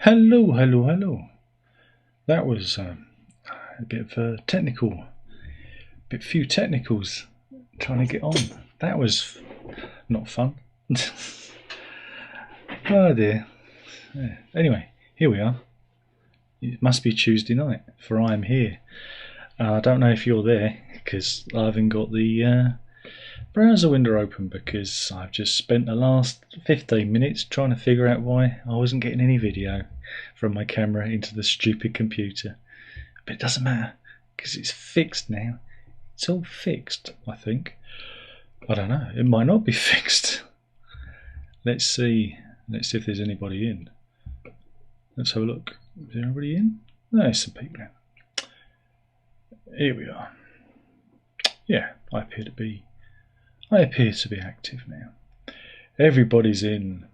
Hello, hello, hello. That was a bit of few technicals trying to get on. That was not fun. Oh dear. Yeah. Anyway, here we are. It must be Tuesday night, for I am here. I don't know if you're there, because I haven't got the browser window open, because I've just spent the last 15 minutes trying to figure out why I wasn't getting any video from my camera into the stupid computer. But it doesn't matter, because it's fixed now. It's all fixed, I think. I don't know, it might not be fixed. Let's see if there's anybody in. Let's have a look. Is there anybody in? No, there's some people in. Here we are. Yeah, I appear to be active now. Everybody's in.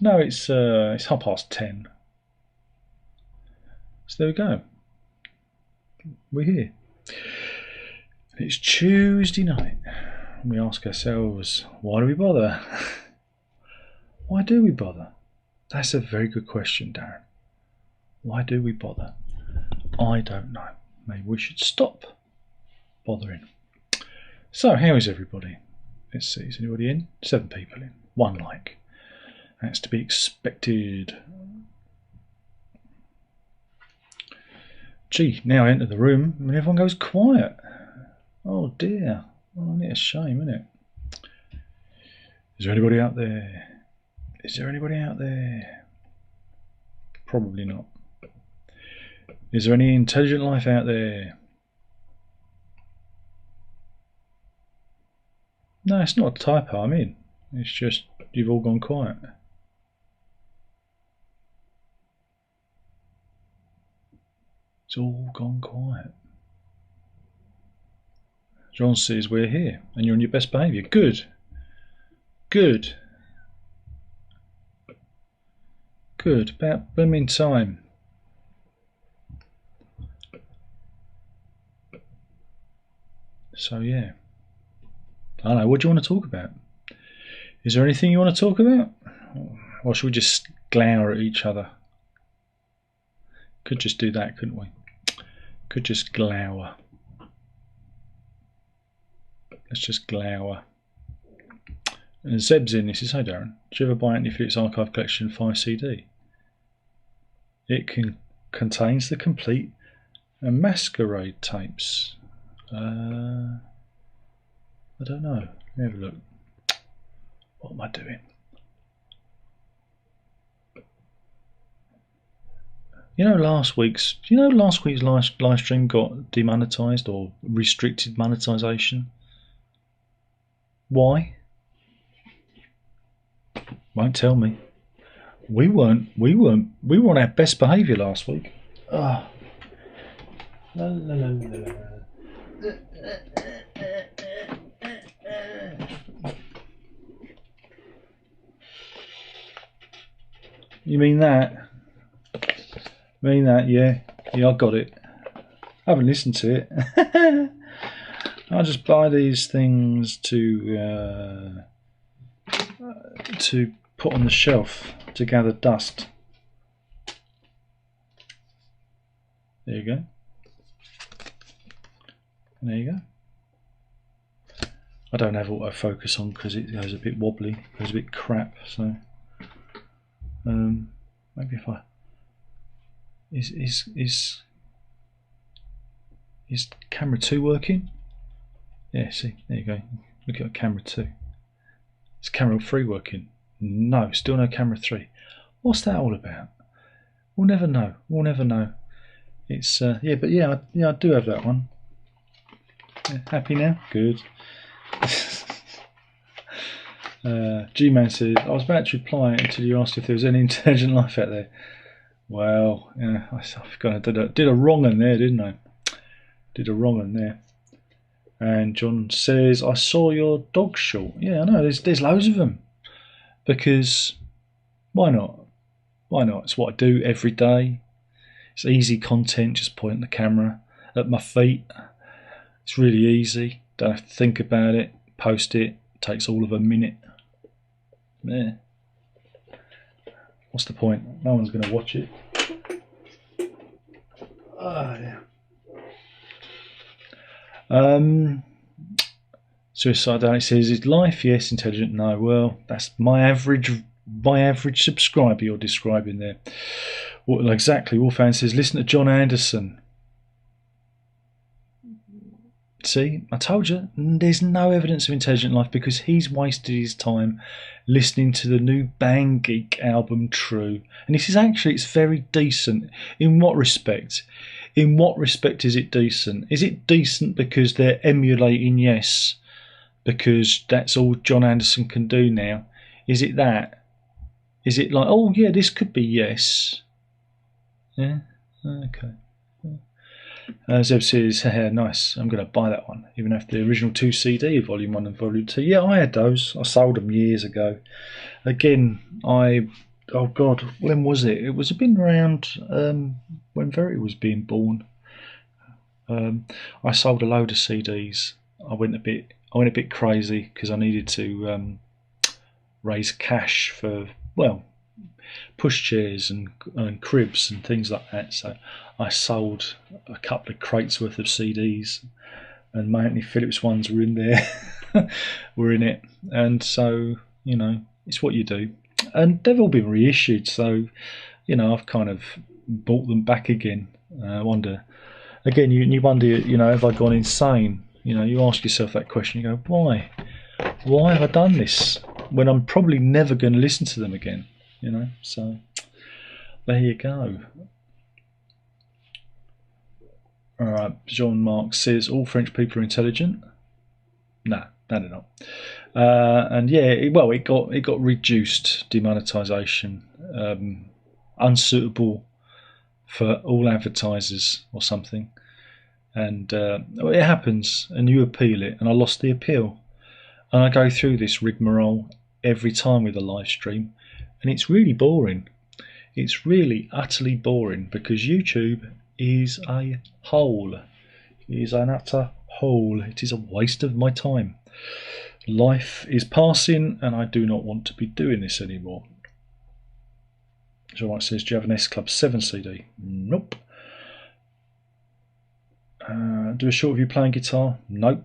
No, it's 10:30. So there we go. We're here. It's Tuesday night. And we ask ourselves, why do we bother? Why do we bother? That's a very good question, Darren. Why do we bother? I don't know. Maybe we should stop bothering. So, how is everybody? Let's see, is anybody in? 7 people in. 1 like. That's to be expected. Gee, now I enter the room and everyone goes quiet. Oh dear. Oh, it's a shame, isn't it? Is there anybody out there? Is there anybody out there? Probably not. Is there any intelligent life out there? No, it's not a typo, I'm in. It's just you've all gone quiet. It's all gone quiet. John says we're here and you're on your best behaviour. Good. Good. Good. About blooming time. So yeah. I don't know, what do you want to talk about? Is there anything you want to talk about? Or should we just glower at each other? Could just do that, couldn't we? Could just glower. Let's just glower. And Zeb's in. He says, "Hi Darren, did you ever buy Anthony Phillips Archive Collection 5 CD? It contains the complete Masquerade tapes." I don't know. Let me have a look. What am I doing? You know last week's live stream got demonetized or restricted monetization? Why? Won't tell me. We weren't on our best behaviour last week. Ah. La, la, la, la, la. You mean that? Mean that? Yeah, I got it. I haven't listened to it. I just buy these things to put on the shelf to gather dust. There you go. There you go. I don't have autofocus on because it goes a bit wobbly, goes a bit crap. So maybe if I is camera 2 working? Yeah, see, there you go. Look at camera 2. Is camera 3 working? No, still no camera 3. What's that all about? We'll never know. We'll never know. It's yeah, but yeah, I do have that one. Yeah, happy now? Good. G-Man says, I was about to reply until you asked if there was any intelligent life out there. Well, yeah, I've kind of did a wrong one there, didn't I? Did a wrong one there. And John says, I saw your dog short. Yeah, I know, there's loads of them. Because why not? Why not? It's what I do every day. It's easy content, just point the camera at my feet. It's really easy. Don't have to think about it. Post it. Takes all of a minute. Yeah. what's the point? No one's going to watch it. Oh, yeah. Suicide Alex says, is life? Yes. Intelligent? No. Well, that's my average subscriber you're describing there. Well, exactly. Wolfan says, listen to John Anderson. See, I told you, there's no evidence of intelligent life because he's wasted his time listening to the new Bang Geek album, True. And he says, actually, it's very decent. In what respect? In what respect is it decent? Is it decent because they're emulating Yes? Because that's all John Anderson can do now? Is it that? Is it like, oh yeah, this could be Yes? Yeah? Okay. Zeb says, haha, nice, I'm going to buy that one, even after the original 2 CD, Volume 1 and Volume 2. Yeah, I had those. I sold them years ago. Again, oh God, when was it? It was been around when Verity was being born. I sold a load of CDs. I went a bit crazy because I needed to raise cash for, well, pushchairs and cribs and things like that. So I sold a couple of crates worth of CDs, and my Anthony Phillips ones were in there, were in it. And so, you know, it's what you do. And they've all been reissued, so, you know, I've kind of bought them back again. I wonder, again, you wonder, you know, have I gone insane? You know, you ask yourself that question, you go, why? Why have I done this when I'm probably never going to listen to them again? You know, so there you go. All right, Jean Marc says all French people are intelligent. No, they're not. And yeah, it got reduced, demonetisation, unsuitable for all advertisers or something. And it happens, and you appeal it, and I lost the appeal. And I go through this rigmarole every time with a live stream. And it's really boring. It's really utterly boring because YouTube is a hole. It is an utter hole. It is a waste of my time. Life is passing and I do not want to be doing this anymore. Jean-Marc says, do you have an S Club 7 CD? Nope. Do a short of you playing guitar? Nope.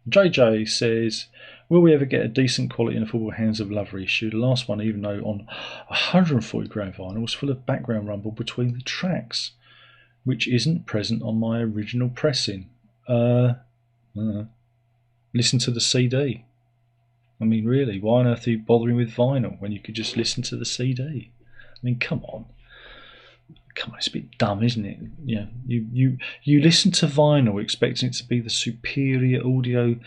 JJ says, will we ever get a decent quality in a Football Hands of Love reissue? The last one, even though on 140 gram vinyl, was full of background rumble between the tracks, which isn't present on my original pressing. Listen to the CD. I mean, really, why on earth are you bothering with vinyl when you could just listen to the CD? I mean, come on. Come on, it's a bit dumb, isn't it? You know, you listen to vinyl expecting it to be the superior audio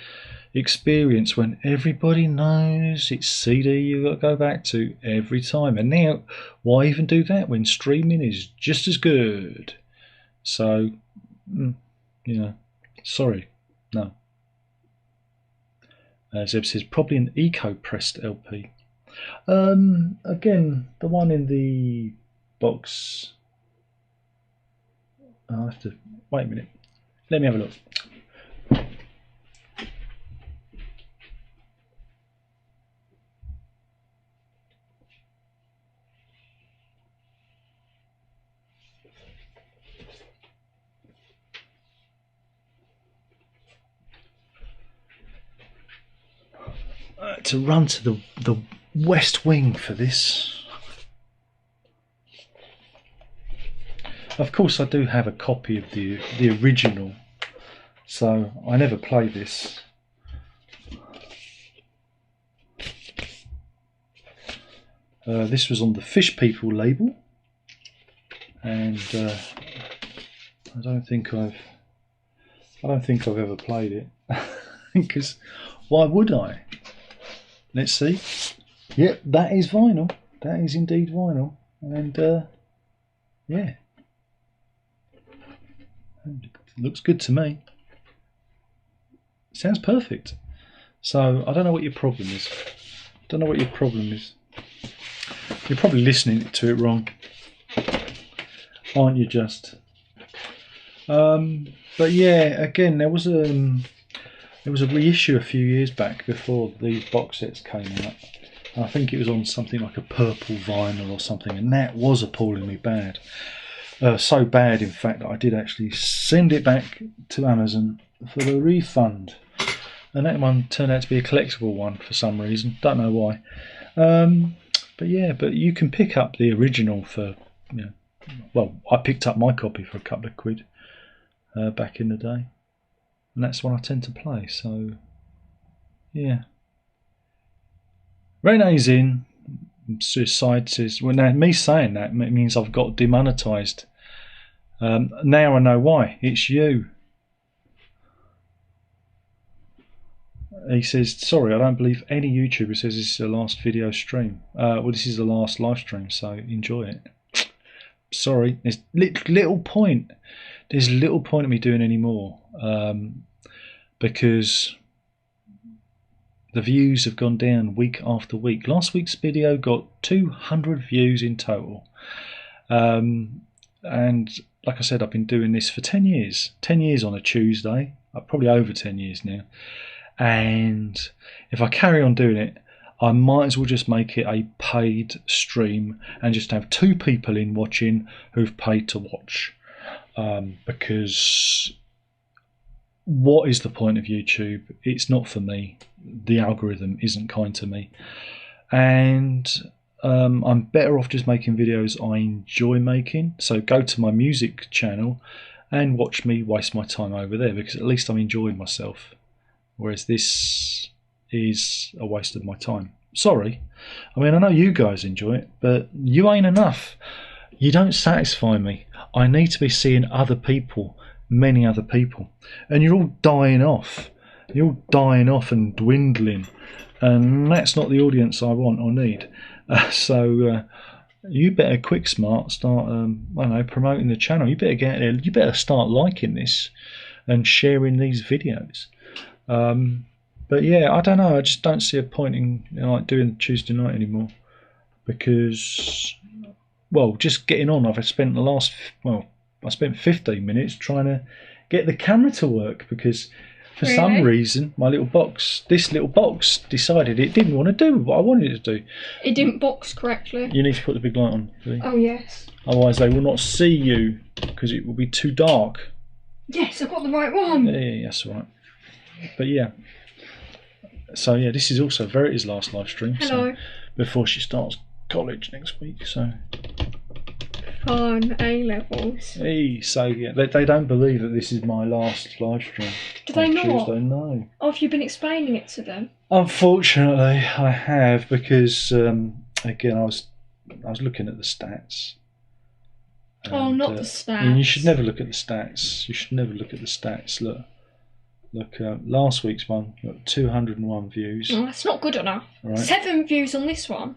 experience when everybody knows it's CD you've got to go back to every time. And now, why even do that when streaming is just as good? So, you know, sorry, no. Zeb says, probably an eco-pressed LP. Again, the one in the box... I'll have to wait a minute. Let me have a look. To run to the West Wing for this. Of course, I do have a copy of the original, so I never play this. This was on the Fish People label, and I don't think I've ever played it because why would I? Let's see. Yep, that is vinyl. That is indeed vinyl, and yeah. It looks good to me. Sounds perfect. So I don't know what your problem is. You're probably listening to it wrong, aren't you? Just. But yeah, again, there was a reissue a few years back before these box sets came out, I think it was on something like a purple vinyl or something, and that was appallingly bad. So bad, in fact, that I did actually send it back to Amazon for the refund. And that one turned out to be a collectible one for some reason. Don't know why. But yeah, but you can pick up the original for, you know, well, I picked up my copy for a couple of quid back in the day. And that's one I tend to play, so yeah. Renee's in. Suicide says, well, now me saying that means I've got demonetised. Now I know why. It's you. He says, sorry, I don't believe any YouTuber says this is the last video stream. Well, this is the last live stream, so enjoy it. Sorry, there's little point. There's little point in me doing any more, because the views have gone down week after week. Last week's video got 200 views in total. And like I said, I've been doing this for 10 years. 10 years on a Tuesday. Probably over 10 years now. And if I carry on doing it, I might as well just make it a paid stream and just have 2 people in watching who've paid to watch. Because what is the point of YouTube? It's not for me. The algorithm isn't kind to me. And I'm better off just making videos I enjoy making. So go to my music channel and watch me waste my time over there, because at least I'm enjoying myself. Whereas this is a waste of my time. Sorry. I mean, I know you guys enjoy it, but you ain't enough. You don't satisfy me. I need to be seeing other people, many other people. And you're all dying off. You're all dying off and dwindling. And that's not the audience I want or need. So you better quick smart start I don't know, promoting the channel. You better get there. You better start liking this and sharing these videos. But yeah, I don't know. I just don't see a point in, you know, like doing Tuesday night anymore, because, well, just getting on. I've spent the last, well, I spent 15 minutes trying to get the camera to work, because for some reason my little box, this little box, decided it didn't want to do what I wanted it to do. It didn't box correctly. You need to put the big light on, please. Oh yes. Otherwise they will not see you, because it will be too dark. Yes, I've got the right one. Yeah, that's all right. But yeah, so yeah, this is also Verity's last live stream. Hello. So before she starts college next week, so fun A-levels. Hey, so yeah, they don't believe that this is my last live stream. Do they not? Tuesday, no. Oh, have you been explaining it to them? Unfortunately, I have, because again, I was looking at the stats. Oh, not the stats. You should never look at the stats. You should never look at the stats. Look, last week's one got 201 views. Oh, that's not good enough. Right. 7 views on this one.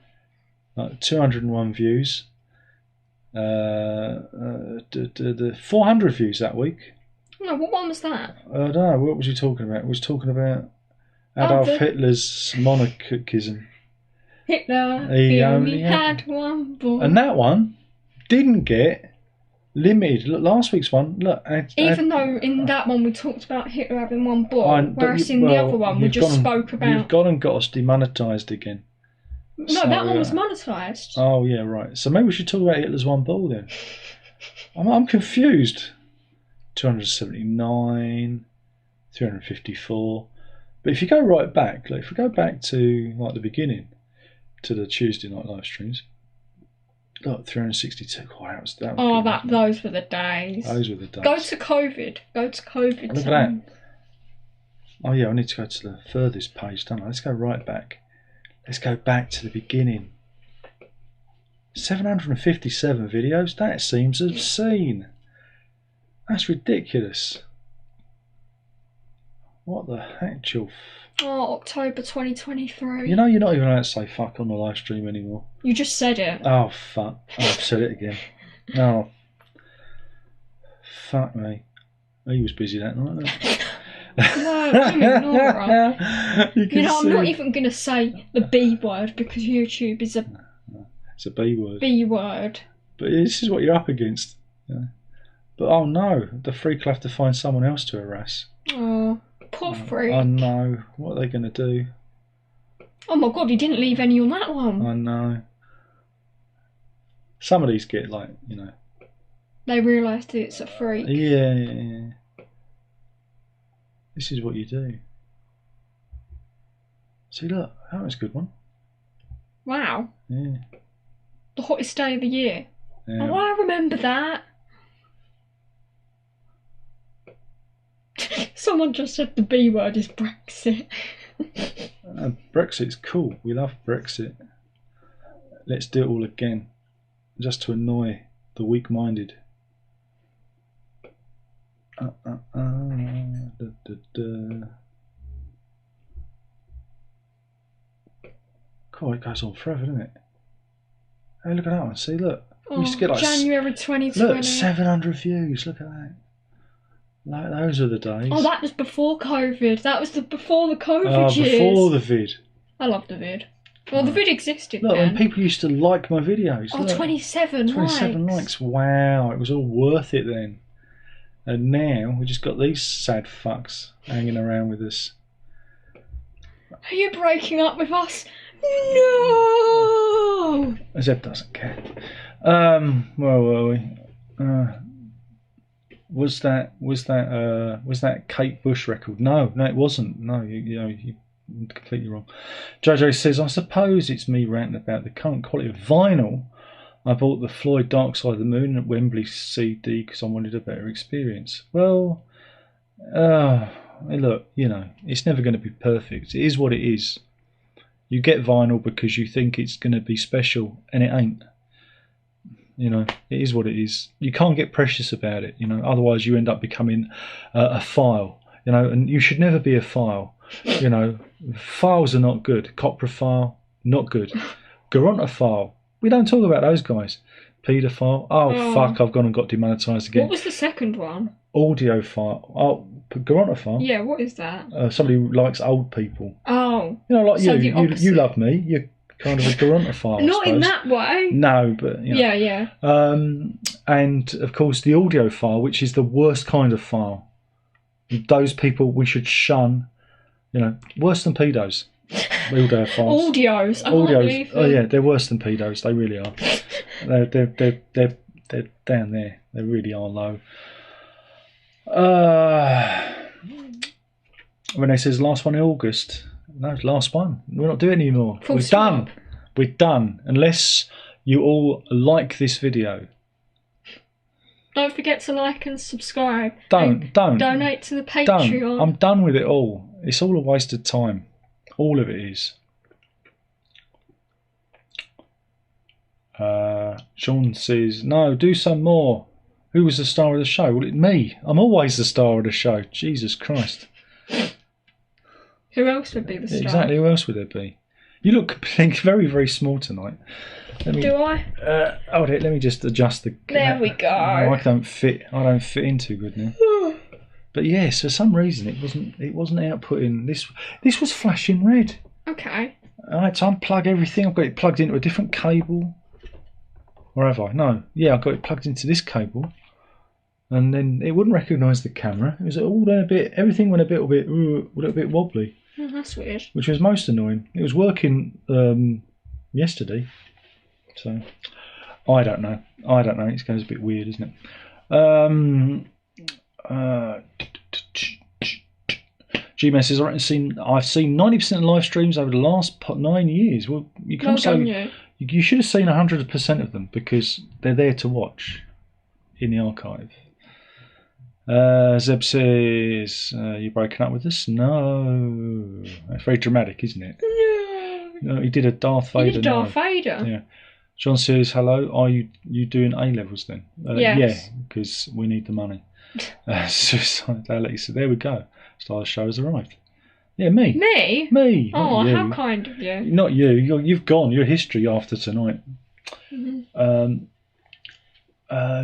201 views. The 400 views that week. No, what one was that? I don't know. What was you talking about? I was talking about Adolf Hitler's monarchism. Hitler, he only had one boy. And that one didn't get limited. Look, last week's one, look. Even though in that one we talked about Hitler having one boy, whereas in the other one we just spoke about. You've gone and got us demonetised again. No, so, that one was monetised. Oh yeah, right. So maybe we should talk about Hitler's one ball then. I'm confused. 279, 354. But if you go right back, like if we go back to like the beginning, to the Tuesday night live streams. Look, 362. Oh, that was those were the days. Those were the days. Go to COVID. Look at that. Oh yeah, I need to go to the furthest page, don't I? Let's go right back. Let's go back to the beginning. 757 videos. That seems obscene. That's ridiculous. What the actual? Oh, October 2023. You know you're not even allowed to say fuck on the live stream anymore. You just said it. Oh fuck! I've said it again. Oh, fuck me. He was busy that night. No, I'm not even going to say the B word, because YouTube is a... It's a B word. B word. But this is what you're up against. Yeah. But oh no, the freak will have to find someone else to harass. Oh, poor freak. Oh no, what are they going to do? Oh my god, he didn't leave any on that one. I know. Some of these get like, you know. They realised it's a freak. Yeah. This is what you do. See, look, that was a good one. Wow. Yeah. The hottest day of the year. Yeah. Oh, I remember that. Someone just said the B word is Brexit. Brexit's cool. We love Brexit. Let's do it all again. Just to annoy the weak-minded. God, it goes on forever, doesn't it? Hey, look at that one. See, look. Oh, we used to get like January 2020. Look, 700 views. Look at that. Like, those are the days. Oh, that was before COVID. That was before the COVID years. Before the vid. I love the vid. Well, the vid existed look, then. when people used to like my videos. Oh, look, 27 likes. Wow, it was all worth it then. And now we just got these sad fucks hanging around with us. Are you breaking up with us? No! Zeb doesn't care. Where were we? Was that Kate Bush record? No, it wasn't. No, you're completely wrong. Jojo says, I suppose it's me ranting about the current quality of vinyl. I bought the Floyd Dark Side of the Moon at Wembley CD because I wanted a better experience. Well, look, it's never going to be perfect. It is what it is. You get vinyl because you think it's going to be special, and it ain't. It is what it is. You can't get precious about it, otherwise you end up becoming a file, and you should never be a file. Files are not good. Coprophile, not good. Gerontophile, we don't talk about those guys. Paedophile, oh fuck, I've gone and got demonetised again. What was the second one? Audiophile, gerontophile. Yeah, what is that? Somebody who likes old people. Oh. Like so you love me, you're kind of a gerontophile. Not in that way. No, but Yeah. And of course the audiophile, which is the worst kind of file. Those people we should shun. Worse than pedos. Audiophiles. Audios. I can't believe them. Oh yeah, they're worse than pedos. They really are. They're down there. They really are low. Renee says last one in August. No, it's last one. We're not doing it anymore. We're done. Unless you all like this video. Don't forget to like and subscribe. Don't. Donate to the Patreon. Don't. I'm done with it all. It's all a waste of time. All of it is. Sean says, no, do some more. Who was the star of the show? Well, it's me. I'm always the star of the show. Jesus Christ. Who else would be the star? Exactly, who else would there be? You look very, very small tonight. Do I? Let me just adjust the... There we go. I don't fit in too good now. But yes, for some reason it wasn't outputting. This was flashing red. Okay. I had to unplug everything. I've got it plugged into a different cable. Or have I? No. Yeah, I've got it plugged into this cable. And then it wouldn't recognise the camera. It was all a bit... Everything went a little bit wobbly. Oh, that's weird. Which was most annoying. It was working yesterday. So, I don't know. It goes a bit weird, isn't it? G-Man says, I've seen 90% of live streams over the last 9 years. Well, you can you should have seen 100% of them because they're there to watch in the archive. Zeb says, you broken up with us? No. That's very dramatic, isn't it? No, he did a Darth Vader. He did Darth Vader? Yeah. John says, hello, are you doing A-levels then? Yes. Yeah, because we need the money. Suicide Alex, there we go. Star of the show has arrived. Yeah, me. Me? Me. Oh, how kind of you. Not you. You've gone. You're history after tonight. Mm-hmm.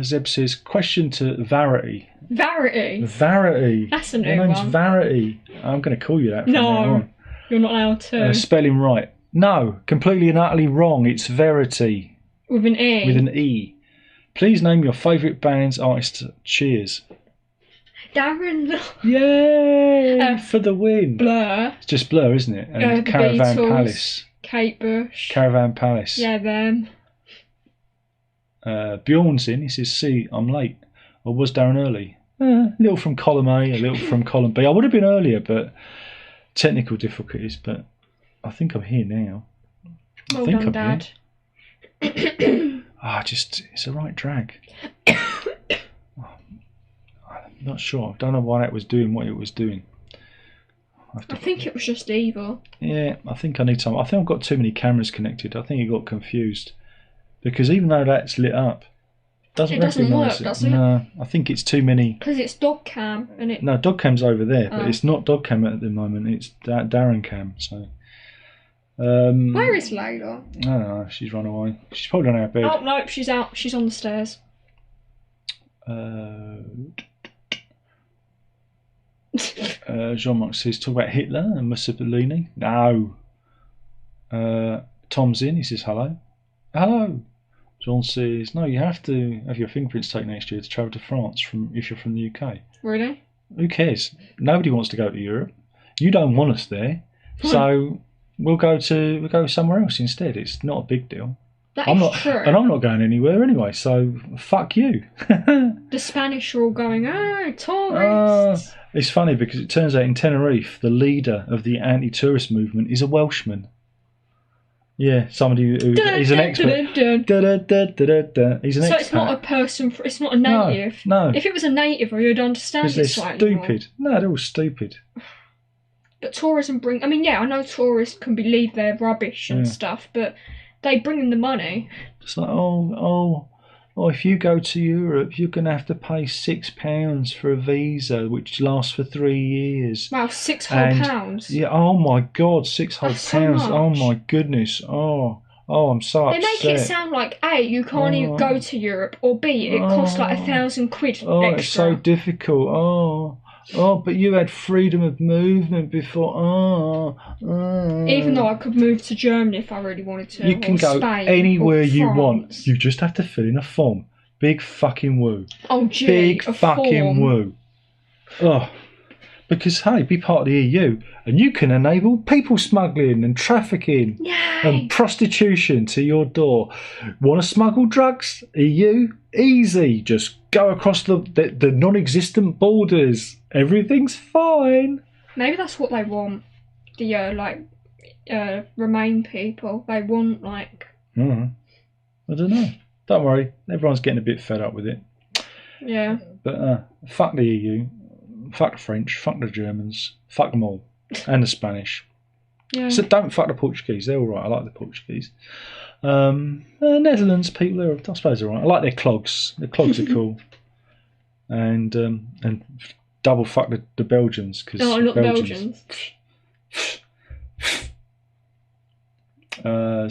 Zeb says, question to Varity. Varity? That's a new one. My name's Varity. I'm going to call you that from now on. You're not allowed to. Spelling right. No, completely and utterly wrong. It's Verity. With an E. With an E. Please name your favourite band's artist. Cheers. Darren. Yay! For the win. Blur. It's just Blur, isn't it? And The Caravan Beatles, Palace. Kate Bush. Caravan Palace. Yeah, them. Bjorn's in. He says, "See, I'm late. Or was Darren early? A little from column A, a little from column B. I would have been earlier, but technical difficulties. But I think I'm here now. Well done, Dad. It's a right drag. I'm not sure. I don't know why that was doing what it was doing. I think it was just evil. Yeah, I think I need some. I think I've got too many cameras connected. I think it got confused. Because even though that's lit up, it doesn't work, does it? No, I think it's too many. Because it's dog cam, and it. No, dog cam's over there, but it's not dog cam at the moment. It's Darren cam. So. Where is Layla? I don't know. She's run away. She's probably on our bed. Oh no, she's out. She's on the stairs. Jean-Marc says, talk about Hitler and Mussolini. No. Tom's in. He says hello. Hello. John says, no, you have to have your fingerprints taken next year to travel to France if you're from the UK. Really? Who cares? Nobody wants to go to Europe. You don't want us there, so we'll go somewhere else instead. It's not a big deal. That is true. And I'm not going anywhere anyway, so fuck you. The Spanish are all going, tourists. It's funny because it turns out in Tenerife, the leader of the anti-tourist movement is a Welshman. Yeah, somebody who is an expert. He's an expert. So it's not a person, it's not a native. No. If it was a native, you'd understand it slightly more. Stupid. No, they're all stupid. But tourism I know tourists can leave their rubbish and stuff, but they bring in the money. It's like, if you go to Europe, you're going to have to pay £6 for a visa, which lasts for 3 years. Wow, £6 whole pounds? Yeah, oh my God, £6 whole pounds. So oh my goodness. Oh, I'm so upset. They make it sound like A, you can't even go to Europe, or B, it costs like £1,000 extra. It's so difficult. But you had freedom of movement before. Even though I could move to Germany if I really wanted to. You can go Spain, anywhere you want. You just have to fill in a form. Big fucking woo. Oh, gee, big fucking form. Woo. Because, hey, be part of the EU and you can enable people smuggling and trafficking and prostitution to your door. Want to smuggle drugs? EU? Easy. Just go across the non-existent borders. Everything's fine. Maybe that's what they want. The, Remain people. They want, I don't know. Don't worry. Everyone's getting a bit fed up with it. Yeah. But fuck the EU. Fuck the French, fuck the Germans, fuck them all, and the Spanish. Yeah. So don't fuck the Portuguese. They're all right. I like the Portuguese. Netherlands people, I suppose they're all right. I like their clogs. Their clogs are cool. And double fuck the Belgians. No, not the Belgians.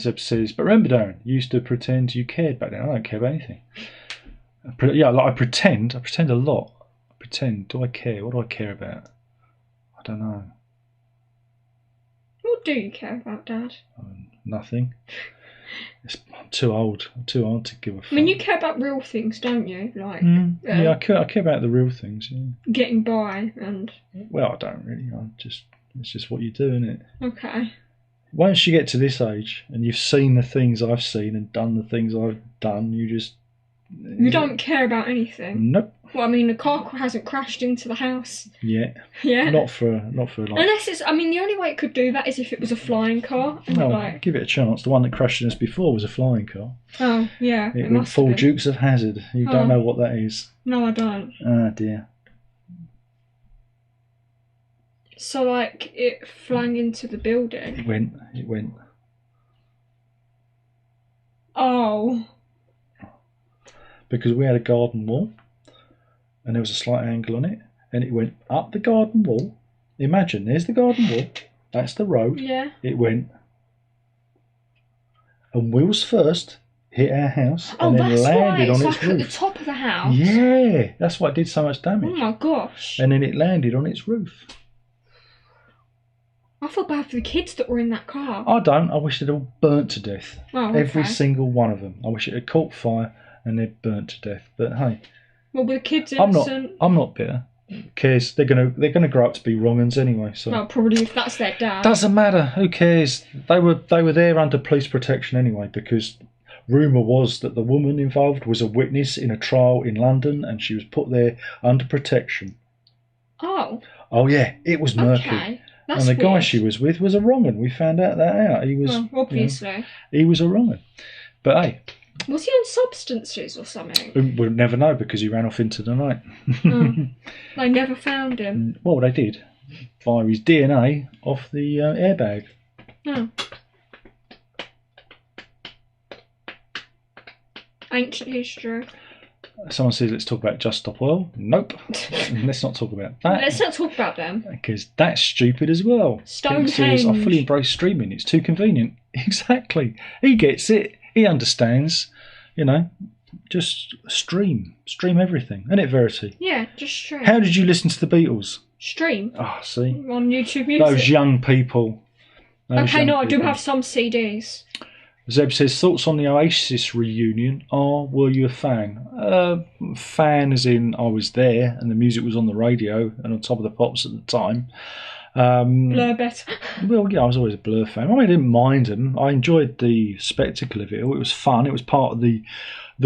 Zeb says, but remember, Darren, you used to pretend you cared back then. I don't care about anything. I pretend a lot. Do I care? What do I care about? I don't know. What do you care about, Dad? Nothing. I'm too old. I'm too old to give a fuck. I mean, you care about real things, don't you? Like, I care about the real things. Yeah. Getting by and. Well, I don't really. It's just what you do, isn't it? Okay. Once you get to this age and you've seen the things I've seen and done the things I've done, you don't care about anything. Nope. Well, I mean, the car hasn't crashed into the house. Yeah. Yeah. Not for like. Unless it's. I mean, the only way it could do that is if it was a flying car. Give it a chance. The one that crashed us before was a flying car. Oh yeah. It went full Dukes of Hazzard. You don't know what that is. No, I don't. Ah dear. So it flung into the building. It went. Oh. Because we had a garden wall and there was a slight angle on it and it went up the garden wall. Imagine, there's the garden wall, that's the road. Yeah. It went and wheels first hit our house and then landed on its roof. At the top of the house? Yeah, that's why it did so much damage. Oh my gosh. And then it landed on its roof. I feel bad for the kids that were in that car. I don't. I wish they'd all burnt to death. Oh, okay. Every single one of them. I wish it had caught fire and they're burnt to death. But hey, well, were the kids innocent? I'm not bitter. cares? They're gonna grow up to be wrong uns anyway. So Well, probably if that's their dad. doesn't matter. Who cares? They were there under police protection anyway, because rumour was that the woman involved was a witness in a trial in London, and she was put there under protection. Oh. Oh yeah, it was murky. Okay. That's And the guy weird. she was with was a wrong un. We found that out. He was obviously. he was a wrong un. But hey, Was he on substances or something? we'll never know because he ran off into the night. They never found him. Well, they did via his DNA off the airbag. Oh. Ancient history. Someone says, let's talk about Just Stop Oil. Nope. Let's not talk about that. Let's not talk about them. Because that's stupid as well. Stonehenge. I fully embrace streaming. It's too convenient. Exactly. He gets it. He understands. Just stream. Stream everything. Isn't it, Verity? Yeah, just stream. How did you listen to the Beatles? Stream? Oh, see? On YouTube Music. Those young people. Okay, no, I do have some CDs. Zeb says, thoughts on the Oasis reunion? Were you a fan? Fan as in I was there and the music was on the radio and on Top of the Pops at the time. Blur better. Well, yeah, I was always a Blur fan. I didn't mind them. I enjoyed the spectacle of it all. It was fun. It was part of the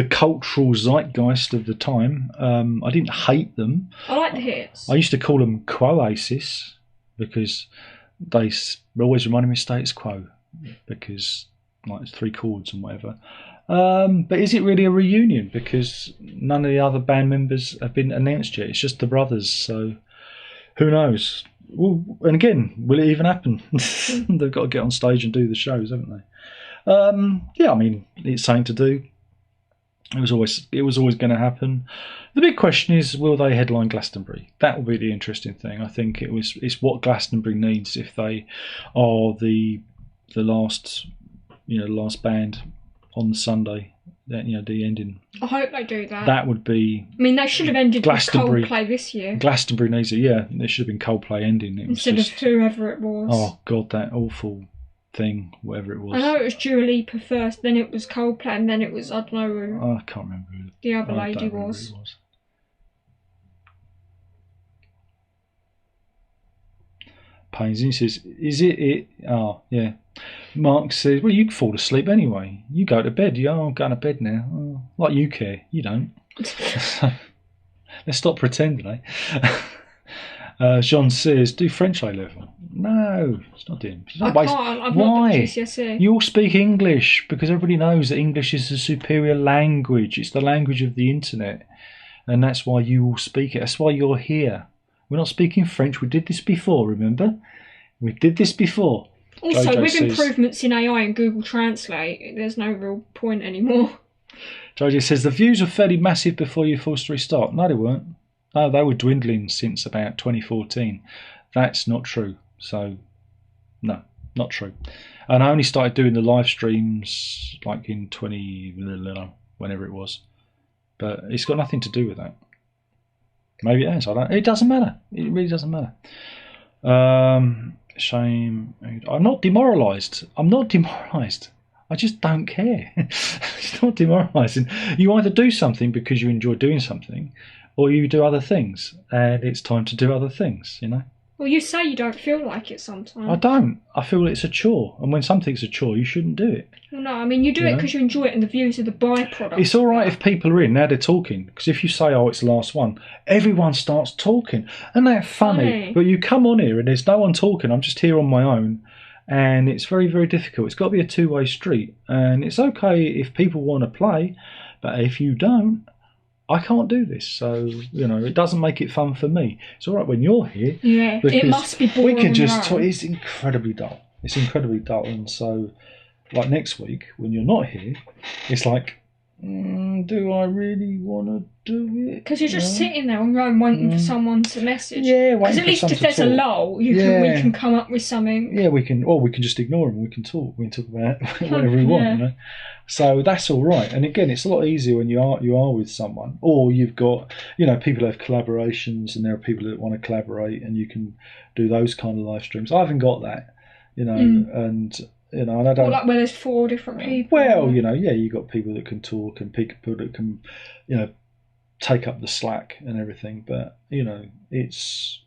cultural zeitgeist of the time. I didn't hate them. I like the hits. I used to call them Quoasis because they always reminded me of Status Quo because it's 3 chords and whatever. But is it really a reunion? Because none of the other band members have been announced yet. It's just the brothers, so who knows? Well, and again, will it even happen? They've got to get on stage and do the shows, haven't they? Yeah, I mean, it's something to do. It was always going to happen. The big question is, will they headline Glastonbury? That will be the interesting thing. I think it's what Glastonbury needs if they are the last band on the Sunday. The ending. I hope they do that. That would be. I mean, they should have ended with Glastonbury. Coldplay this year. Glastonbury needs it. Yeah, there should have been Coldplay ending. Instead of whoever it was. Oh God, that awful thing, whatever it was. I know it was Dua Lipa first, then it was Coldplay, and then it was, I don't know who I can't remember who the other I lady don't remember was. who it was. Painsy says, is it? Oh, yeah. Mark says, well, you can fall asleep anyway. You go to bed. I'm going to bed now. Oh, like you care. You don't. Let's stop pretending, eh? Jean says, do French A-level. No, it's not doing. It's not I can't. I've not done GCSE. You all speak English because everybody knows that English is a superior language. It's the language of the internet. And that's why you all speak it. That's why you're here. We're not speaking French. We did this before, remember? We did this before. Also, Jojo with says, improvements in AI and Google Translate, there's no real point anymore. Jojo says, the views were fairly massive before you forced to restart. No, they weren't. No, they were dwindling since about 2014. That's not true. So, no, not true. And I only started doing the live streams like in whenever it was. But it's got nothing to do with that. Maybe it has. It doesn't matter. It really doesn't matter. Shame. I'm not demoralised. I just don't care. It's not demoralising. You either do something because you enjoy doing something, or you do other things, and it's time to do other things. Well, you say you don't feel like it sometimes. I don't. I feel it's a chore, and when something's a chore, you shouldn't do it. Well, no, I mean, you do it because you enjoy it and the views are the byproduct. It's all right if people are in, now they're talking. Because if you say, oh, it's the last one, everyone starts talking. And that's funny. But you come on here and there's no one talking. I'm just here on my own. And it's very, very difficult. It's got to be a two-way street. And it's okay if people want to play. But if you don't, I can't do this. So, it doesn't make it fun for me. It's all right when you're here. Yeah, it must be boring. We can just talk. It's incredibly dull. And so, like next week, when you're not here, it's like, do I really want to do it? Because you're just sitting there on your own waiting for someone to message. Yeah, because at least if there's a lull, we can come up with something. Yeah, we can. Or we can just ignore them. We can talk. We can talk about whatever we want. So that's all right. And again, it's a lot easier when you are with someone, or you've got people have collaborations, and there are people that want to collaborate, and you can do those kind of live streams. I haven't got that. And and I don't. Like where there's 4 different people. Well, you got people that can talk and people that can, take up the slack and everything. But it's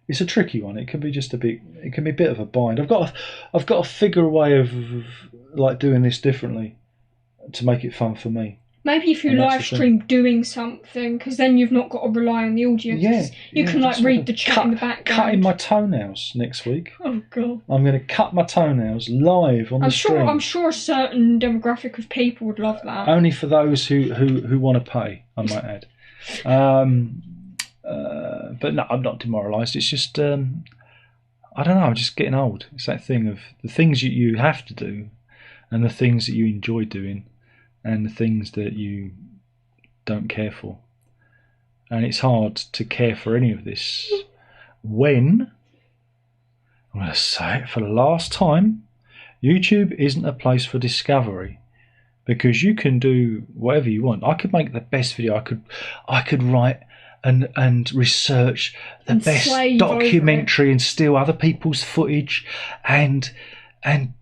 a tricky one. It can be it can be a bit of a bind. I've got to figure a way of like doing this differently to make it fun for me. Maybe if you live stream doing something, because then you've not got to rely on the audience. You can like read the chat in the background. Cutting my toenails next week. Oh god! I'm going to cut my toenails live on the stream. I'm sure a certain demographic of people would love that. Only for those who want to pay, I might add. But no, I'm not demoralised. It's just I don't know. I'm just getting old. It's that thing of the things you have to do, and the things that you enjoy doing, and the things that you don't care for. And it's hard to care for any of this when, I'm going to say it for the last time, YouTube isn't a place for discovery, because you can do whatever you want. I could make the best video. I could write and research the best documentary and steal other people's footage and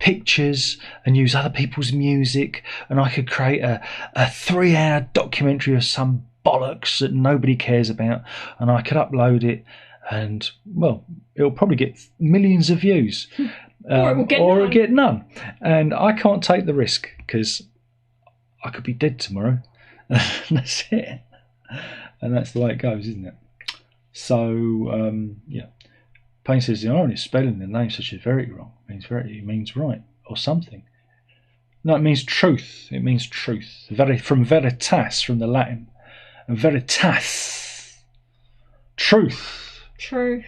pictures and use other people's music, and I could create a 3-hour documentary of some bollocks that nobody cares about, and I could upload it, and well, it'll probably get millions of views, or it'll get none. And I can't take the risk because I could be dead tomorrow. That's it, and that's the way it goes, isn't it? So yeah. Payne says the irony is spelling the name such as verity wrong. It means right or something. No, it means truth. It means truth. From veritas, from the Latin. And veritas. Truth. Truth.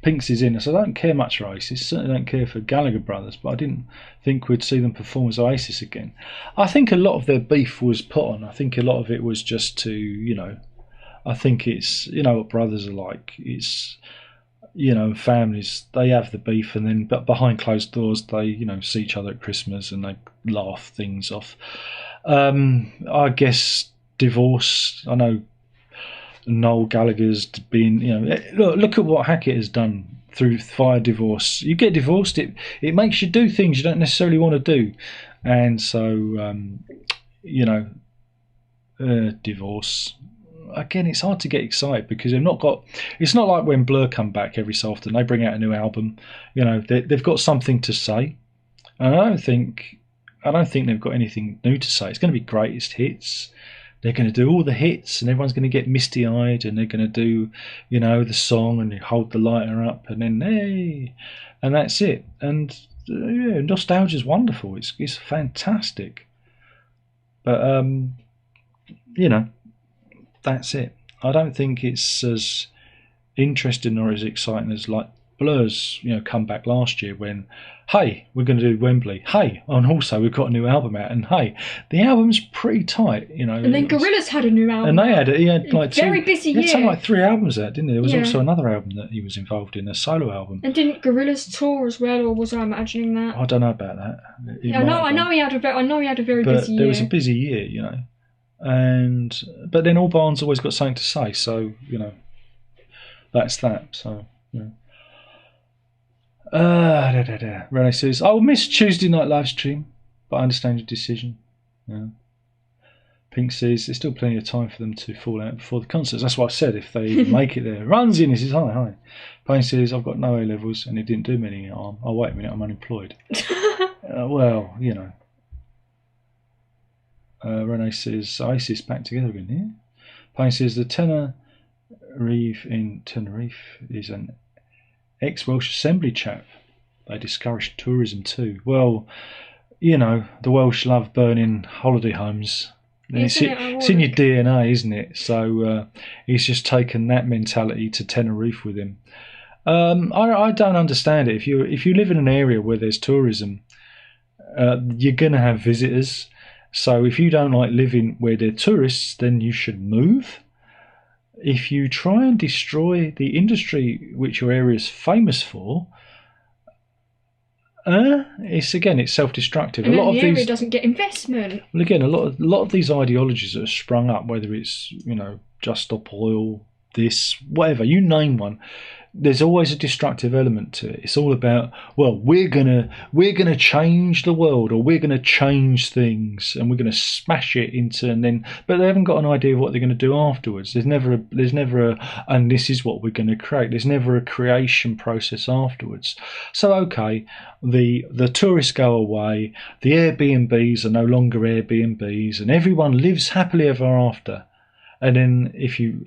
Pinks is in us. I don't care much for Oasis. Certainly don't care for Gallagher Brothers, but I didn't think we'd see them perform as Oasis again. I think a lot of their beef was put on. I think a lot of it was just to, I think it's, what brothers are like. It's, families, they have the beef, and then but behind closed doors they see each other at Christmas and they laugh things off. I guess divorce, I know Noel Gallagher's been, look at what Hackett has done via divorce. You get divorced, it makes you do things you don't necessarily want to do, and so divorce. Again, it's hard to get excited because they've not got. It's not like when Blur come back every so often. They bring out a new album. They've got something to say, and I don't think they've got anything new to say. It's going to be greatest hits. They're going to do all the hits, and everyone's going to get misty-eyed, and they're going to do, the song, and you hold the lighter up, and then hey, and that's it. And nostalgia's wonderful. It's fantastic, but that's it. I don't think it's as interesting or as exciting as like Blur's, comeback last year when, hey, we're going to do Wembley. Hey, and also we've got a new album out, and hey, the album's pretty tight, And then Gorillaz had a new album. And he had like very busy year. He had like 3 albums out, didn't he? There was also another album that he was involved in, a solo album. And didn't Gorillaz tour as well, or was I imagining that? I don't know about that. I know he had a very busy year. There was a busy year, but then all bands always got something to say, so that's that. So Renee says, I will miss Tuesday night live stream, but I understand your decision. Pink says there's still plenty of time for them to fall out before the concerts. That's what I said, if they make it there. Runs in, he says, hi. Payne says, I've got no A levels and it didn't do me any harm. Oh, wait a minute, I'm unemployed. Well, Renee says, Oasis back together again here. Payne says, the Tenerife in Tenerife is an ex-Welsh Assembly chap. They discourage tourism too. Well, the Welsh love burning holiday homes. It's in your DNA, isn't it? So he's just taken that mentality to Tenerife with him. I don't understand it. If you live in an area where there's tourism, you're going to have visitors. So if you don't like living where there are tourists, then you should move. If you try and destroy the industry which your area is famous for, it's self-destructive. And a lot of the area doesn't get investment. Well, again, a lot of these ideologies that have sprung up, whether it's Just Stop Oil, this, whatever, you name one, there's always a destructive element to it. It's all about, well, we're gonna change the world, or we're gonna change things, and we're gonna smash it into, and then, but they haven't got an idea of what they're gonna do afterwards. There's never a, and this is what we're gonna create. There's never a creation process afterwards. So okay, the tourists go away, the Airbnbs are no longer Airbnbs, and everyone lives happily ever after. And then if you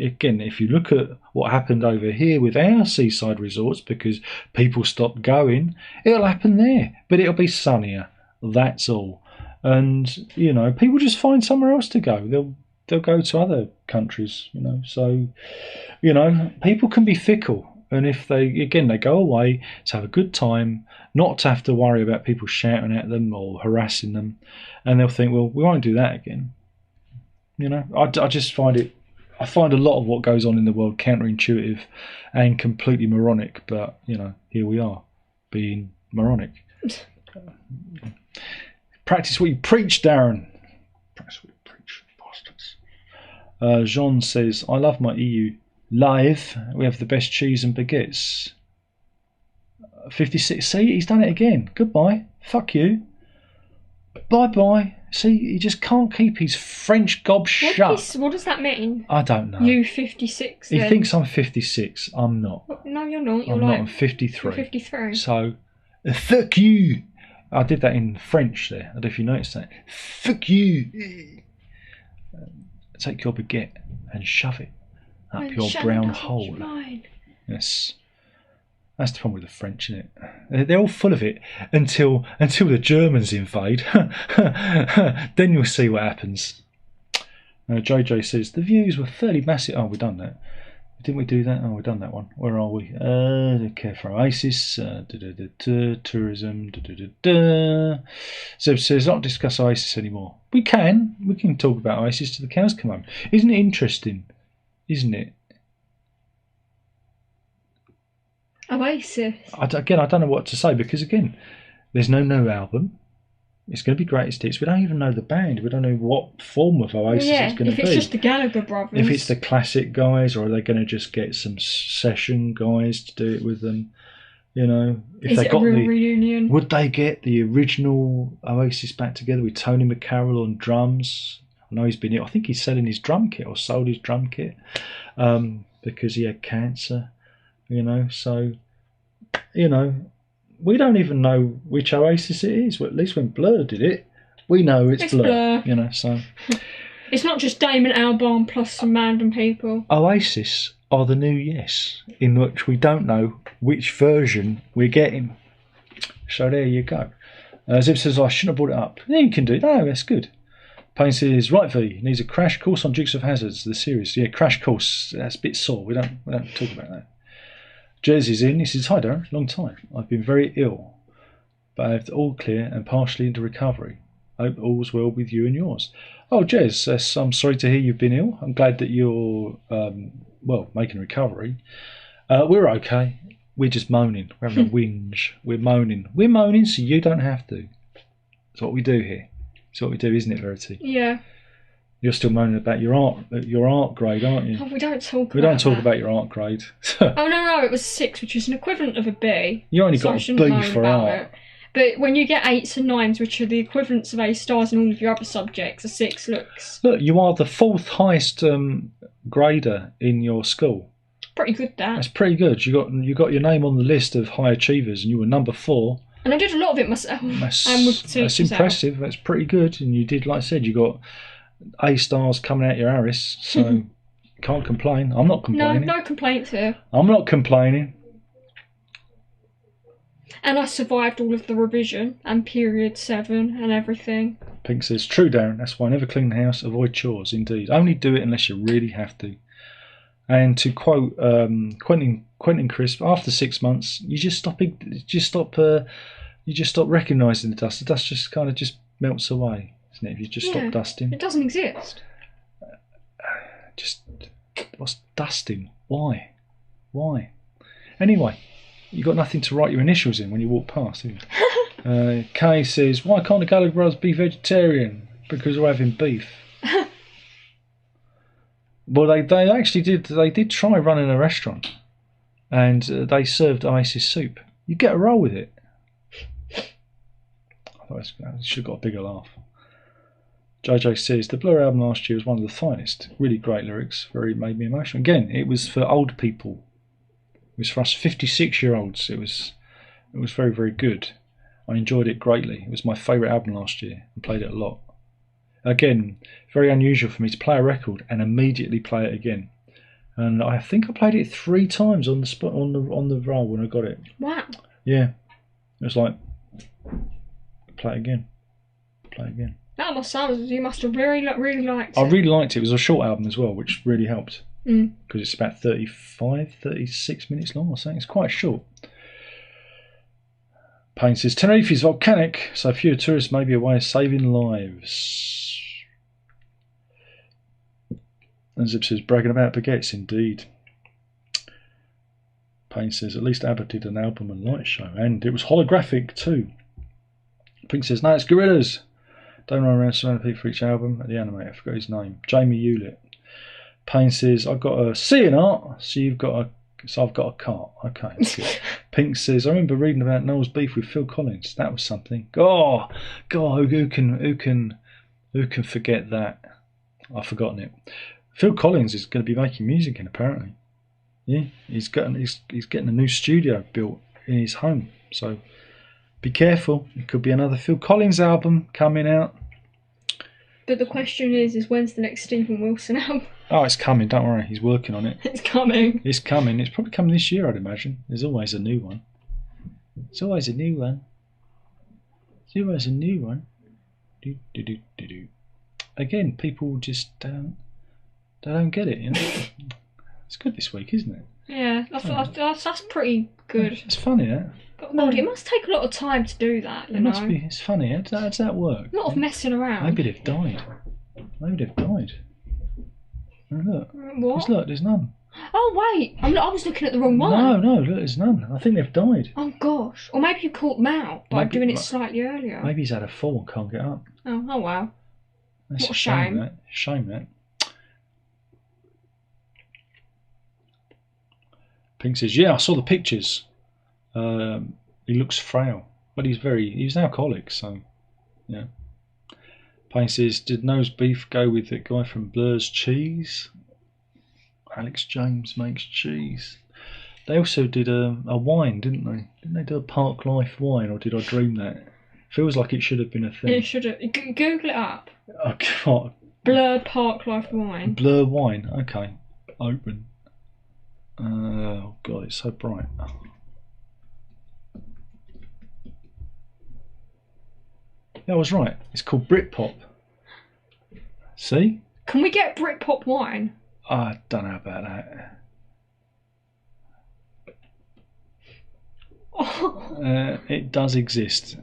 look at what happened over here with our seaside resorts, because people stopped going, it'll happen there, but it'll be sunnier. That's all. And people just find somewhere else to go. They'll go to other countries. So people can be fickle. And if they go away to have a good time, not to have to worry about people shouting at them or harassing them, and they'll think, well, we won't do that again. I just find I find a lot of what goes on in the world counterintuitive and completely moronic, but here we are, being moronic. Practice what you preach, Darren. Practice what you preach, bastards. Jean says, I love my EU. Live, we have the best cheese and baguettes. 56, see, he's done it again. Goodbye. Fuck you. Bye-bye. See, he just can't keep his French gob shut. What does that mean? I don't know. You 56 He then? thinks I'm 56. I'm not. No, you're not. I'm 53. You're 53. So, fuck you. I did that in French there. I don't know if you noticed that. Fuck you. Take your baguette and shove it up your brown hole. Yes. That's the problem with the French, isn't it? They're all full of it until the Germans invade. Then you'll see what happens. JJ says, the views were fairly massive. Oh, we've done that. Didn't we do that? Oh, we've done that one. Where are we? Care for Oasis. Tourism. Zeb says, not discuss Oasis anymore. We can talk about Oasis till the cows come home. Isn't it interesting? Isn't it? Oasis. I don't know what to say, because again, there's no new album. It's going to be greatest hits. We don't even know the band. We don't know what form of Oasis it's going to be. If it's just the Gallagher brothers. If it's the classic guys, or are they going to just get some session guys to do it with them? If Is they it got a real reunion? Would they get the original Oasis back together with Tony McCarroll on drums? I know he's been ill. I think he's selling his drum kit, or sold his drum kit, because he had cancer. So, we don't even know which Oasis it is. Well, at least when Blur did it, we know it's Blur. So it's not just Damon Albarn plus some random people. Oasis are the new Yes, in which we don't know which version we're getting. So there you go. Zib says, I shouldn't have brought it up. Yeah, you can do it. No, that's good. Payne says, right, V, needs a crash course on Dukes of Hazzards, the series. Yeah, crash course. That's a bit sore. We don't talk about that. Jersey's in. He says, hi Darren, long time. I've been very ill, but I have all clear and partially into recovery. Hope all's well with you and yours. Oh, Jez, I'm sorry to hear you've been ill. I'm glad that you're, making recovery. We're okay. We're just moaning. We're having a whinge. We're moaning. We're moaning so you don't have to. That's what we do here. That's what we do, isn't it, Verity? Yeah. You're still moaning about your art grade, aren't you? Oh, we don't talk about your art grade. Oh, no, it was 6, which is an equivalent of a B. You only got a B for art. But when you get 8s and 9s, which are the equivalents of A stars in all of your other subjects, a 6 looks... Look, you are the 4th highest grader in your school. Pretty good, that. That's pretty good. You got your name on the list of high achievers, and you were number 4. And I did a lot of it myself. That's impressive. That's pretty good. And you did, like I said, you got A stars coming out your Aris, so can't complain. I'm not complaining. No complaints here. I'm not complaining. And I survived all of the revision and period 7 and everything. Pink says, true, Darren. That's why I never clean the house. Avoid chores. Indeed. Only do it unless you really have to. And to quote Quentin Crisp, after 6 months, you just stop recognising the dust. The dust just kind of just melts away, isn't it? If you just stop dusting. It doesn't exist. What's dusting? Why? Anyway, you got nothing to write your initials in when you walk past, have you? Kay says, why can't the Gallagher brothers be vegetarian? Because we're having beef. Well, they actually did. They did try running a restaurant, and they served Oasis soup. You get a roll with it. I thought I should have got a bigger laugh. JJ says the Blur album last year was one of the finest. Really great lyrics. Made me emotional. Again, it was for old people. It was for us 56-year-olds. It was very, very good. I enjoyed it greatly. It was my favourite album last year. I played it a lot. Again, very unusual for me to play a record and immediately play it again. And I think I played it 3 times on the spot on the roll when I got it. Wow. Yeah, it was like play it again, play it again. That must sound. You must have really liked it. I really liked it. It was a short album as well, which really helped because it's about 36 minutes long or something. It's quite short. Payne says Tenerife is volcanic, so fewer tourists may be a way of saving lives. And Zip says bragging about baguettes, indeed. Payne says at least ABBA did an album and light show, and it was holographic too. Pink says no, it's Gorillaz. Don't run around surrounding people for each album. The animator, I forgot his name. Jamie Hewlett. Payne says I've got a C in art, so I've got a cart. Okay, that's good. Pink says I remember reading about Noel's beef with Phil Collins. That was something. Oh, God, who can forget that? I've forgotten it. Phil Collins is going to be making music again, apparently. Yeah, he's getting a new studio built in his home. So be careful. It could be another Phil Collins album coming out. But the question is when's the next Stephen Wilson album? Oh, it's coming. Don't worry. He's working on it. It's coming. It's coming. It's probably coming this year, I'd imagine. There's always a new one. It's always a new one. It's always a new one. Do, do, do, do, do. Again, people just don't get it, you know. It's good this week, isn't it? Yeah, that's pretty good. It's funny, eh? But God, it must take a lot of time to do that, you know. Must be. It's funny. How does that work? A lot of messing around. Maybe they've died. Oh, look. What? Look, there's none. Oh wait, I was looking at the wrong one. No, look, there's none. I think they've died. Oh gosh, or maybe you caught them out by doing it slightly earlier. Maybe he's had a fall and can't get up. Oh wow. That's what a shame. That. Shame that. Pink says, yeah, I saw the pictures. He looks frail, but he's an alcoholic, so yeah. Payne says, did No's beef go with the guy from Blur's cheese? Alex James makes cheese. They also did a wine, didn't they? Didn't they do a Park Life wine, or did I dream that? Feels like it should have been a thing. It should have. Google it up. Oh, God. Blur Park Life wine. Blur wine. Okay. Open. Oh God, it's so bright. Yeah, I was right. It's called Britpop. See? Can we get Britpop wine? I don't know about that. It does exist.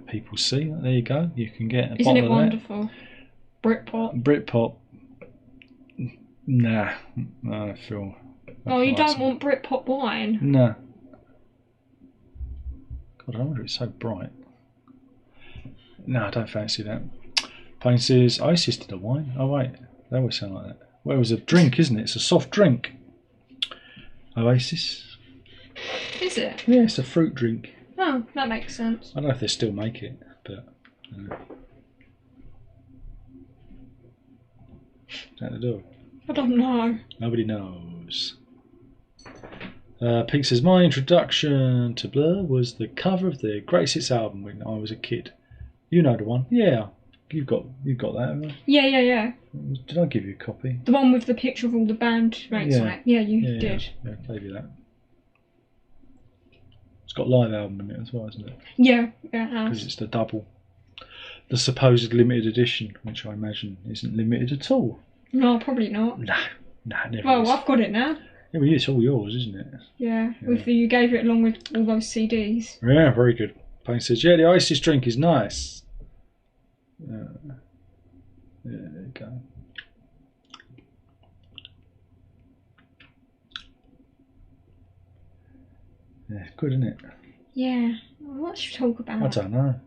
People see. There you go. You can get a Isn't bottle it of wonderful? Britpop. Britpop. Nah. I feel. Oh, you don't want Britpop wine? No. God, I wonder it's so bright. No, I don't fancy that. Payne says, Oasis did a wine. Oh, wait. They always sound like that. Well, it was a drink, isn't it? It's a soft drink. Oasis. Is it? Yeah, it's a fruit drink. Oh, that makes sense. I don't know if they still make it, but... Is that the door? I don't know. Nobody knows. Pink says, my introduction to Blur was the cover of their Greatest Hits album when I was a kid. You know the one? Yeah. You've got that, haven't you? Yeah. Did I give you a copy? The one with the picture of all the bandmates on it. Yeah, you did. Yeah, maybe that. It's got a live album in it as well, isn't it? Yeah, it has. Because it's the supposed limited edition, which I imagine isn't limited at all. No, probably not. Nah, never Well, is. I've got it now. Yeah, well, it's all yours, isn't it? Yeah. You gave it along with all those CDs. Yeah, very good. Payne says, yeah, the Oasis drink is nice. Yeah, there you go. Yeah, good, isn't it? Yeah. What should we talk about? I don't know.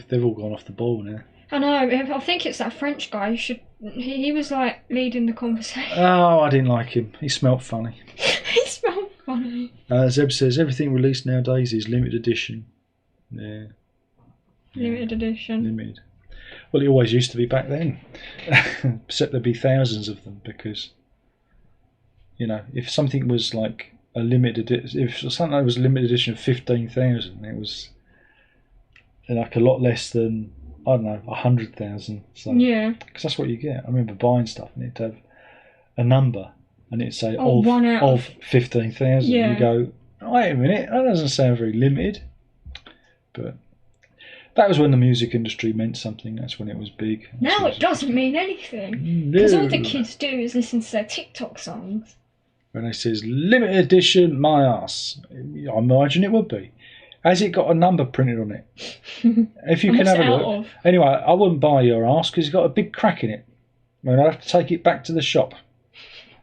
They've all gone off the ball now. I know. I think it's that French guy. He was like leading the conversation. Oh, I didn't like him. He smelt funny. He smelled funny. Zeb says everything released nowadays is limited edition. Yeah. Limited edition. Limited. Well, it always used to be back then. Except there'd be thousands of them because, if something was like a limited edition, if something was a limited edition of 15,000, it was like a lot less than, I don't know, 100,000. So, yeah. Because that's what you get. I remember buying stuff and it'd have a number and it'd say of 15,000. Yeah. You go, wait a minute, that doesn't sound very limited. But that was when the music industry meant something. That's when it was big. Now it doesn't mean anything. Because all the kids do is listen to their TikTok songs. When it says limited edition, my ass, I imagine it would be. Has it got a number printed on it? If you can have a look. Anyway, I wouldn't buy your ass because it's got a big crack in it. I'd have to take it back to the shop.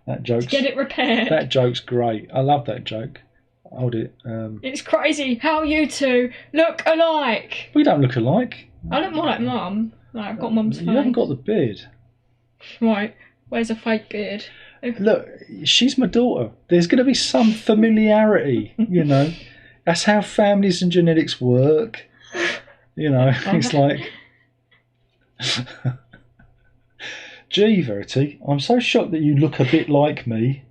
That joke's, to get it repaired. That joke's great. I love that joke. Hold it. It's crazy how you two look alike. We don't look alike. I look more like Mum. Like I've got Mum's face. You haven't got the beard. Right. Where's a fake beard? Look, she's my daughter. There's going to be some familiarity, That's how families and genetics work. It's like... Gee, Verity, I'm so shocked that you look a bit like me.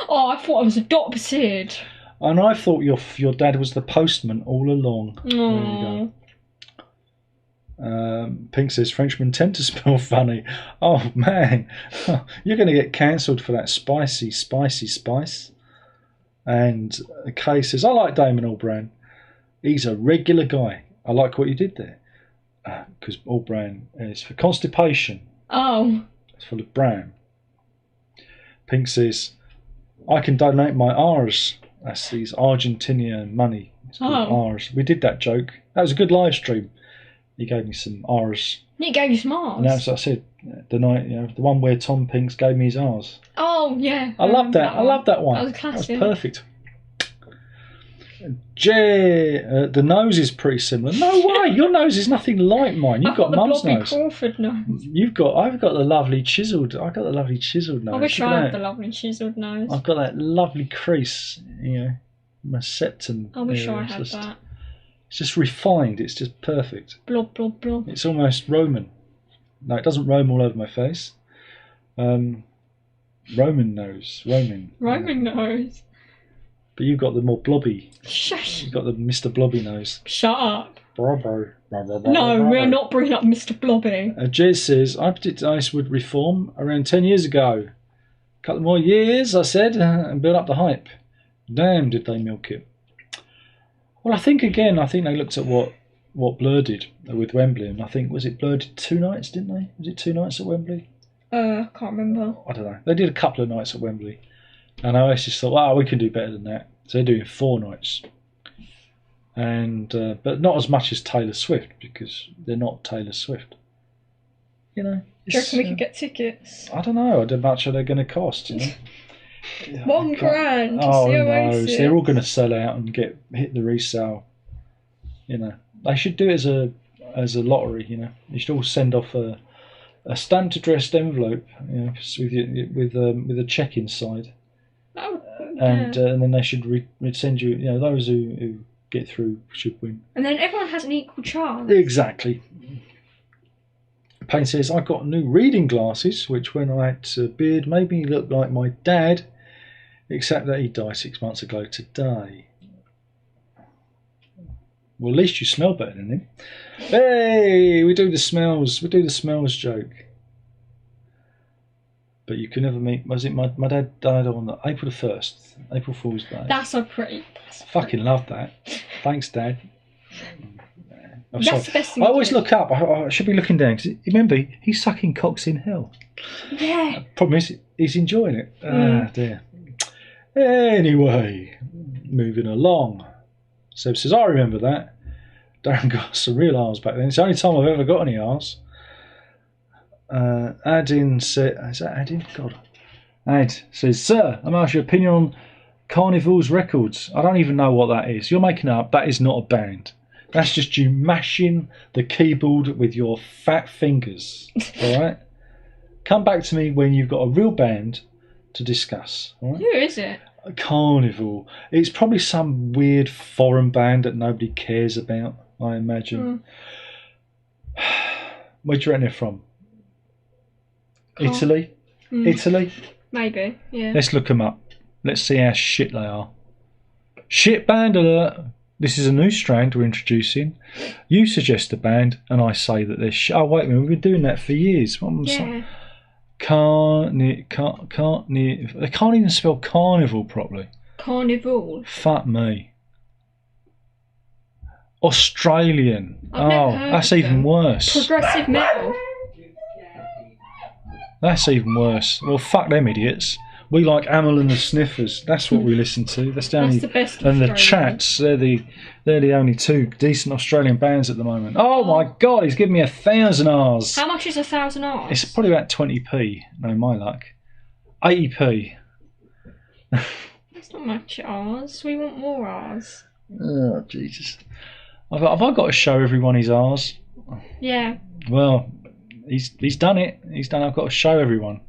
Oh, I thought I was adopted. And I thought your dad was the postman all along. Aww. There you go. Pink says Frenchmen tend to smell funny. Oh, man. You're going to get cancelled for that spicy spice. And Kay says, I like Damon Albarn. He's a regular guy. I like what you did there. Because Albarn is for constipation. Oh. It's full of bran. Pink says, I can donate my R's. That's these Argentinian money. It's called R's. We did that joke. That was a good live stream. He gave me some R's. He gave you some R's? And that's what I said. The night, the one where Tom Pinks gave me his R's. Oh, yeah. I love that. I love that one. That was classic. That was perfect. The nose is pretty similar. No way, your nose is nothing like mine. You've got Mum's nose. Crawford nose. I've got the lovely chiseled. I've got the lovely chiseled nose. I wish I had the lovely chiseled nose. I've got that lovely crease. My septum. I wish I had that. It's just refined. It's just perfect. Blob, blob, blob. It's almost Roman. No, it doesn't roam all over my face. Roman nose. Roman nose. But you've got the more blobby. Shush. You've got the Mr. Blobby nose. Shut up. No, we're not bringing up Mr. Blobby. Jez says, I predicted ICE would reform around 10 years ago. A couple more years, I said, and build up the hype. Damn, did they milk it. Well, I think they looked at what Blur did with Wembley, and I think, was it Blur did 2 nights, didn't they? Was it 2 nights at Wembley? Can't remember. I don't know. They did a couple of nights at Wembley. And Oasis thought, we can do better than that. So they're doing 4 nights. And but not as much as Taylor Swift, because they're not Taylor Swift. Do you reckon we could get tickets? I don't know. How much are they going to cost, $1 grand to see Oasis. No, they're all going to sell out and hit the resale. They should do it as a lottery. You should all send off a stamped addressed envelope, with a check inside. Oh, and then they should send you. Those who get through should win. And then everyone has an equal chance. Exactly. Payne says, I got new reading glasses, which when I had a beard made me look like my dad, except that he died 6 months ago today. Well, at least you smell better than him. Hey, we do the smells joke. But you can never meet. Was it my dad died on April the 1st, April Fool's Day. That's a pretty. Fucking love that. Thanks, Dad. That's the best thing. I always look up. I should be looking down because remember he's sucking cocks in hell. Yeah. Problem is he's enjoying it. Ah dear. Anyway, moving along. Seb says, I remember that. Darren got some real arse back then. It's the only time I've ever got any arse. Adin said, is that Adin? God. Ad says, Sir, I'm asking your opinion on Carnival's Records. I don't even know what that is. You're making it up. That is not a band. That's just you mashing the keyboard with your fat fingers. All right? Come back to me when you've got a real band to discuss. All right? Who is it? Carnival. It's probably some weird foreign band that nobody cares about, I imagine. Where do you reckon they're from? Italy? Italy? Maybe, yeah. Let's look them up. Let's see how shit they are. Shit band alert. This is a new strand we're introducing. You suggest a band, and I say that they're shit. Oh, wait a minute, we've been doing that for years. What am I saying? They can't even spell carnival properly. Carnival. Fuck me. Australian. I've never heard that's of even them. worse. Progressive metal. That's even worse. Well, fuck them idiots. We like Amel and the Sniffers. That's what we listen to. That's the only. That's the best. And the Australian. Chats. They're the only two decent Australian bands at the moment. Oh my god, he's giving me 1,000 Rs. How much is 1,000 Rs? It's probably about 20p. No, my luck. 80p. That's not much Rs. We want more Rs. Oh Jesus. Have I got to show everyone his Rs? Yeah. Well, he's done it. He's done. I've got to show everyone.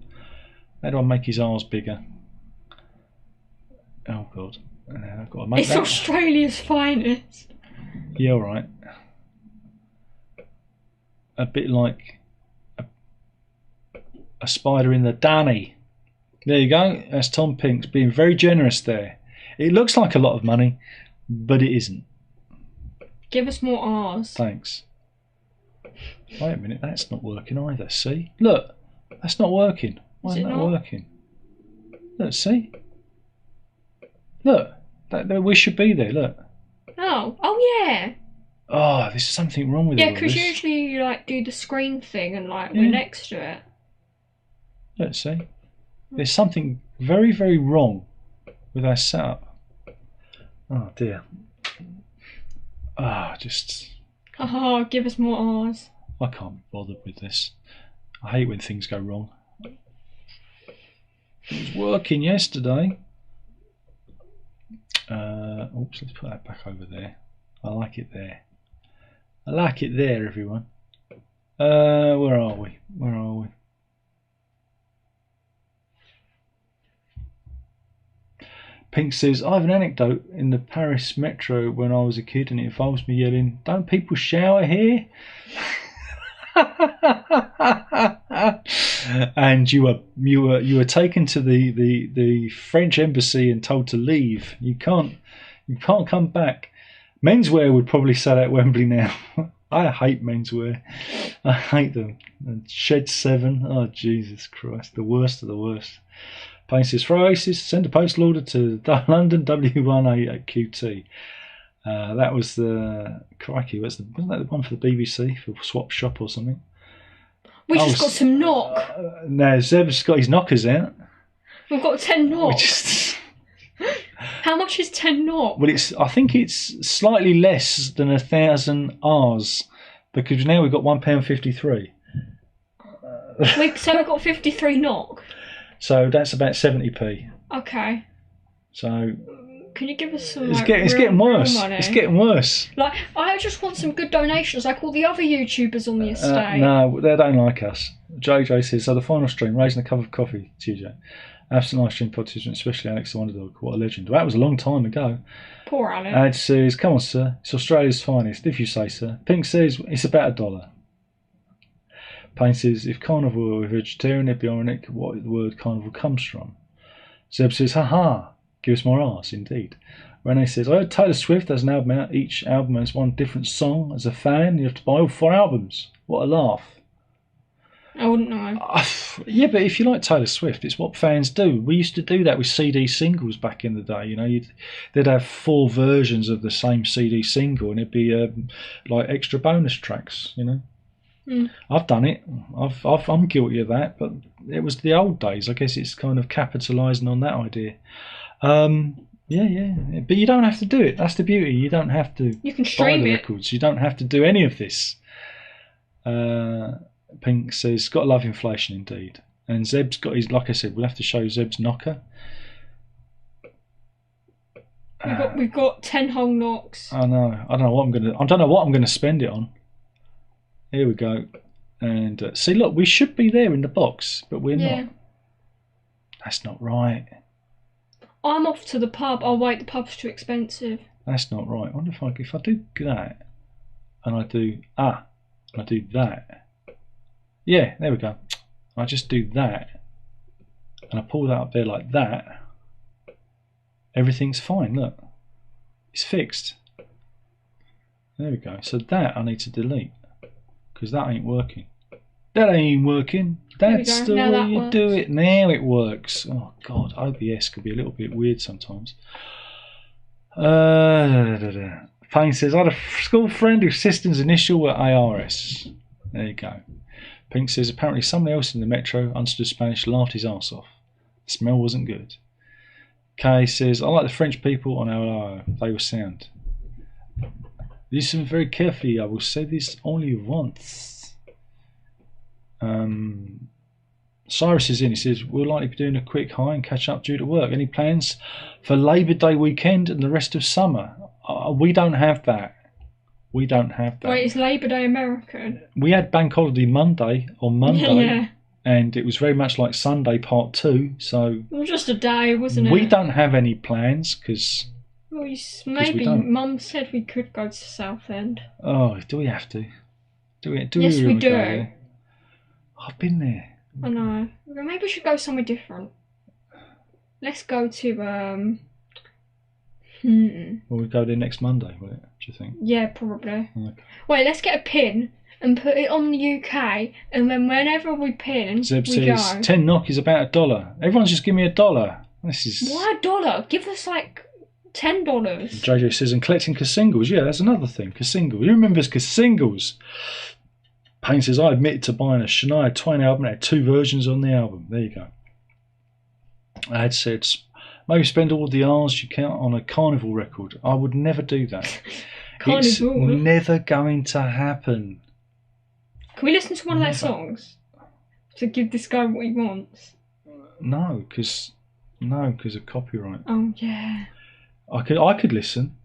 How do I make his R's bigger? Oh god, I've got to make It's that. Australia's finest. Yeah, all right. A bit like a spider in the dunny. There you go. That's Tom Pinks being very generous there. It looks like a lot of money, but it isn't. Give us more Rs. Thanks. Wait a minute, that's not working either. See? Look, that's not working. Why isn't that working? Look, see? Look, we should be there, look. Oh yeah. Oh, there's something wrong with it. Yeah, because usually you like do the screen thing and like we're next to it. Let's see. There's something very, very wrong with our setup. Oh dear. Give us more Rs. I can't be bothered with this. I hate when things go wrong. It was working yesterday. Oops, let's put that back over there. I like it there. I like it there, everyone. Where are we? Where are we? Pink says, I have an anecdote in the Paris metro when I was a kid, and it involves me yelling, "Don't people shower here?" And you were taken to the French embassy and told to leave. You can't come back. Menswear would probably sell at Wembley now. I hate menswear. I hate them. And Shed 7. Oh Jesus Christ, the worst of the worst. Payne says, for Oasis, send a postal order to London W18QT. That was the crikey. Wasn't that the one for the BBC for Swap Shop or something? We just got some knock. No, Zeb's got his knockers out. We've got 10 knock. How much is 10 knock? Well, I think it's slightly less than 1,000 Rs because now we've got £1.53. So we've got 53 knock. So that's about 70p. Okay. So can you give us some? It's getting worse. Money? It's getting worse. Like I just want some good donations, like all the other YouTubers on the estate. No, they don't like us. JJ says, so the final stream, raising a cup of coffee, TJ. Absent live stream participant, especially Alex the Wonderdog. What a legend. Well, that was a long time ago. Poor Alex. Ad says, come on, sir. It's Australia's finest, if you say so. Pink says, it's about $1. Payne says, if carnivore were vegetarian, they'd be ironic what the word carnivore comes from. Zeb says, haha, give us more arse, indeed. Renee says, I heard Taylor Swift has an album out. Each album has one different song. As a fan, you have to buy all 4 albums. What a laugh. I wouldn't know. Yeah, but if you like Taylor Swift, it's what fans do. We used to do that with CD singles back in the day. You know, they'd have 4 versions of the same CD single, and it'd be like extra bonus tracks. You know, I've done it. I'm guilty of that, but it was the old days. I guess it's kind of capitalising on that idea. Yeah, but you don't have to do it. That's the beauty. You don't have to. You can stream buy the it. records. You don't have to do any of this. Pink says, got to love inflation indeed. And Zeb's got his, like I said, we'll have to show Zeb's knocker. We've got 10 whole knocks. I know. I don't know what I'm gonna spend it on. Here we go. And see, look, we should be there in the box, but we're not. That's not right. I'm off to the pub. Oh wait, the pub's too expensive. That's not right. I wonder if I do that, and I do that. Yeah, there we go. I just do that, and I pull that up there like that. Everything's fine. Look, it's fixed. There we go. So that I need to delete because that ain't working. That ain't working. That's the way you do it. Now it works. Oh God, OBS could be a little bit weird sometimes. Payne says, I had a school friend whose sister's initial were ARS. There you go. Pink says, apparently someone else in the metro understood Spanish, laughed his arse off. The smell wasn't good. Kay says, I like the French people on our they were sound. Listen very carefully, I will say this only once. Cyrus is in. He says, we'll likely be doing a quick high and catch up due to work. Any plans for Labour Day weekend and the rest of summer? We don't have that. We don't have that. Wait, is Labour Day American? We had Bank Holiday Monday on Monday. Yeah. And it was very much like Sunday Part 2. So it was just a day, wasn't it? We don't have any plans because... Well, maybe Mum said we could go to Southend. Oh, do we have to? Yes, we do. I've been there. I know. Maybe we should go somewhere different. Let's go to Well, we'll go there next Monday, will it? Do you think? Yeah, probably. Okay. Wait, let's get a pin and put it on the UK, and then whenever we pin, Zeb we says, go. 10 knock is about $1. Everyone's just give me $1. This is... Why $1? Give us like $10. JJ says, and collecting Casingles. Yeah, that's another thing. Casingles. Who remembers Casingles? Payne says, I admitted to buying a Shania Twain album. It had 2 versions on the album. There you go. I had said, maybe spend all the hours you count on a Carnival record. I would never do that. It's never going to happen. Can we listen to one of their songs to give this guy what he wants? No, because of copyright. Oh yeah. I could listen.